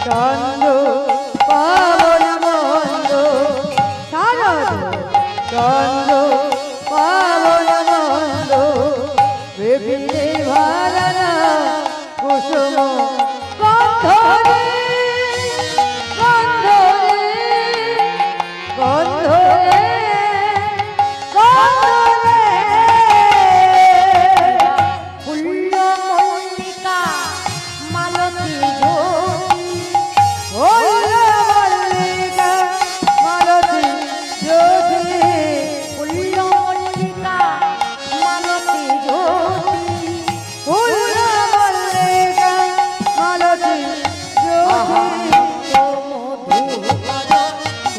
চন্দ্র পাবন মন্দ, শারদ চন্দ্র পাবন মন্দ বিপিনে ভরালো কুসুম গন্ধ রে, গন্ধ রে, গন্ধ রে, গন্ধ রে। ফুল্ল মল্লিকা মালতী জ্যোতি, ফুল্ল মল্লিকা মালতী জ্যোতি, ফুল্ল মল্লিকা মালতী জ্যোতি, ফুল্ল মল্লিকা মালতী জ্যোতি।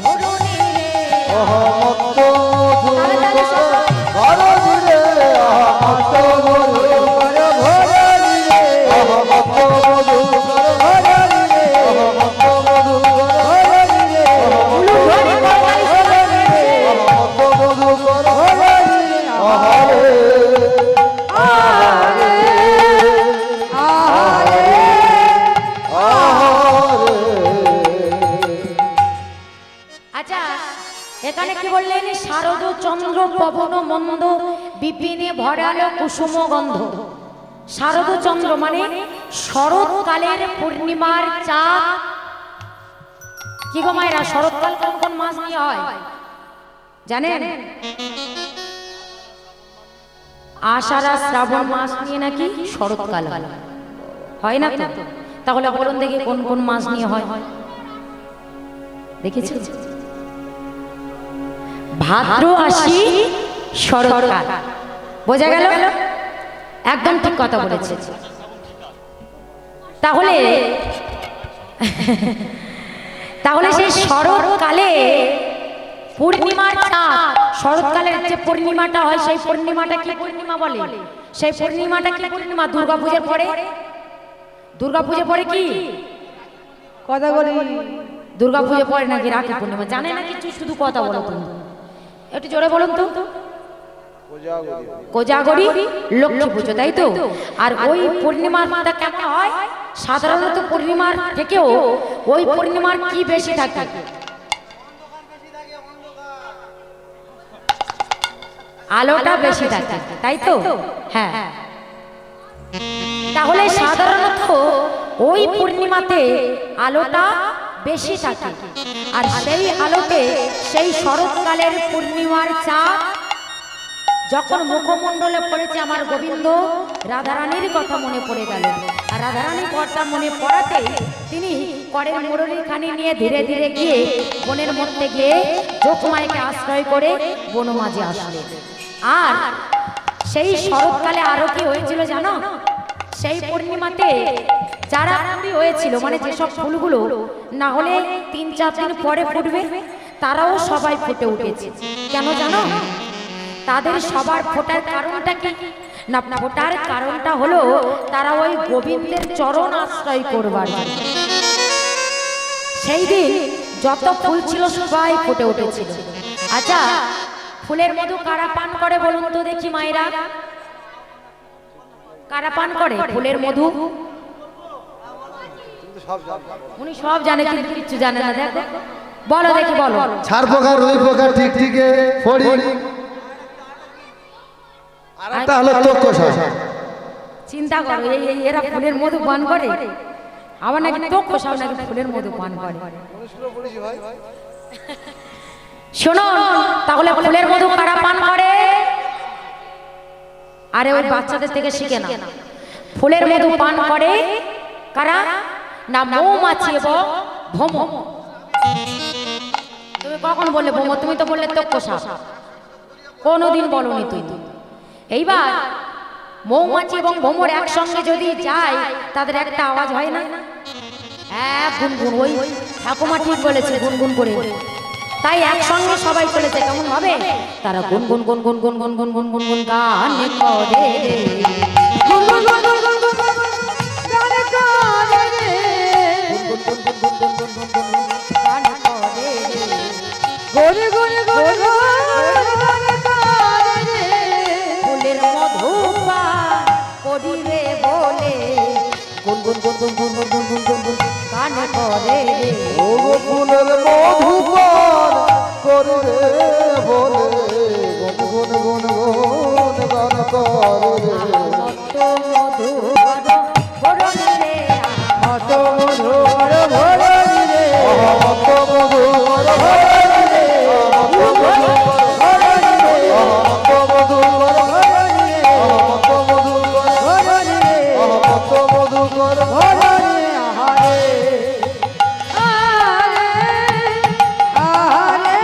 ধরণী রে, অহমত্ত ঘর দিলে, অহমত্ত ঘর দিলে, অহমত্ত ঘর দিলে, অহমত্ত ঘর দিলে, আচ্ছা এখানে কি বললেন? শারদ চন্দ্র পবন মন্দ বিপিনে ভরালো কুসুম গন্ধ। শারদ চন্দ্র মানে শরৎকালের পূর্ণিমার চাঁদ। কি গো মায়েরা, শরৎকাল কোন কোন মাস নিয়ে হয় জানেন? আষাঢ় আর শ্রাবণ মাস নিয়ে নাকি শরৎকাল হয় না তো? তাহলে বলুন দেখি কোন কোন মাস নিয়ে হয়? দেখেছি, ভাদ্র আশ্বিন শরৎকাল। বোঝা গেল? একদম ঠিক কথা বলেছে। তাহলে তাহলে সেই শরৎকালে পূর্ণিমার চাঁদ, শরৎকালের যে পূর্ণিমাটা হয় সেই পূর্ণিমাটা কি পূর্ণিমা বলে? সেই পূর্ণিমাটা কি পূর্ণিমা? দুর্গাপূজার পরে, দুর্গাপূজা পরে কি কথা বলি, দুর্গাপূজা পরে নাকি রাখি পূর্ণিমা? জানে না কিছু, শুধু কথা বলো তুমি। একটু জোরে বলুন তো। কোজাগরি লক্ষ্মী পুজো, তাই তো? আর ওই পূর্ণিমাটা কেমন হয়? সাধারণত পূর্ণিমার থেকেও ওই পূর্ণিমার কি বেশি থাকে? আলোটা বেশি থাকে, তাই তো? হ্যাঁ। তাহলে সাধারণত ওই পূর্ণিমাতে আলোটা বেশি থাকে, আর সেই আলোতে সেই শরৎকালের পূর্ণিমার চাঁদ যখন মুখমণ্ডলে পড়েছে, আমার গোবিন্দ রাধারানীর কথা মনে পড়ে গেল। আর রাধারানীর কথা মনে পড়াতেই তিনি করের মুরলীখানি নিয়ে ধীরে ধীরে গিয়ে বনের মধ্যে গিয়ে যোগমায়াকে আশ্রয় করে বনমাঝে আসলেন। আর সেই শরৎকালে আরো কি হয়েছিল জানো? সেই পূর্ণিমাতে যারা কুড়ি হয়েছিল, মানে যেসব ফুলগুলো না হলে 3-4 দিন পরে ফুটবে, তারাও সবাই ফুটে উঠেছে। কেন জানো? তাদের সবার ফোটার কারণটা কি না? ফোটার কারণটা হলো তারা ওই গোবিন্দের চরণ আশ্রয় করবার জন্য। সেই দিন যত ফুল ছিল সবাই ফুটে উঠেছিল। আচ্ছা, ফুলের মধু কারা পান করে বলুন তো দেখি মায়েরা? কারা পান করে ফুলের মধু? উনি সব জানে কিন্তু কিছু জানে না। দেখো, বলো দেখি, বলো। ছাড় পোকা, রুই পোকা, টিকটিকে, ফড়িং, আর একটা হলো তোকসা। চিন্তা করো, এরা ফুলের মধু পান করে, আবার নাকি তোকসাও নাকি ফুলের মধু পান করে। শোনো, তাহলে ফুলের মধু কারা পান করে? আরে ওই বাচ্চাদের থেকে শিখে না। ফুলের মধু পান করে কারা? না মৌমাছি এবং ভ্রমর। তুমি কখন বললে ভ্রমর? তুমি তো বললে তক্ষসাপ, কোনোদিন বলনি তুই। এইবার মৌমাছি এবং ভ্রমর একসঙ্গে যদি যায় তাদের একটা আওয়াজ হয় না? হ্যাঁ, গুনগুন। ওই ঠাকুমা ঠিক বলেছে, গুনগুন করে। তাই একসঙ্গে সবাই চলেছে কেমন ভাবে? তারা গুনগুন গুনগুন গুনগুন গুনগুন গুনগুন গান করে। গুনগুন গুনগুন গুনগুন গান করে। গুনগুন গুনগুন গুনগুন গুনগুন গান করে। গরে গরে গরে গান করে। ফুলের মধুপান করিবে বলে গুনগুন গুনগুন গুনগুন গুনগুন গুনগুন গান করে। ও গো ফুলের মধুপান করে বলে গুন গুন গুন গান করে। মত মধুর ভরণী রে মত মধুর ভরণী রে মত মধুর ভরণী রে, মত মধুর ভরণী রে, মত মধুর ভরণী রে, মত মধুর ভরণী রে মত মধুর ভরণী আহারে আহারে আহারে।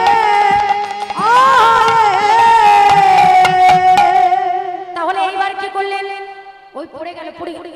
তাহলে এইবার কি করলেন? ওই পড়ে গেল, পড়ে গেল।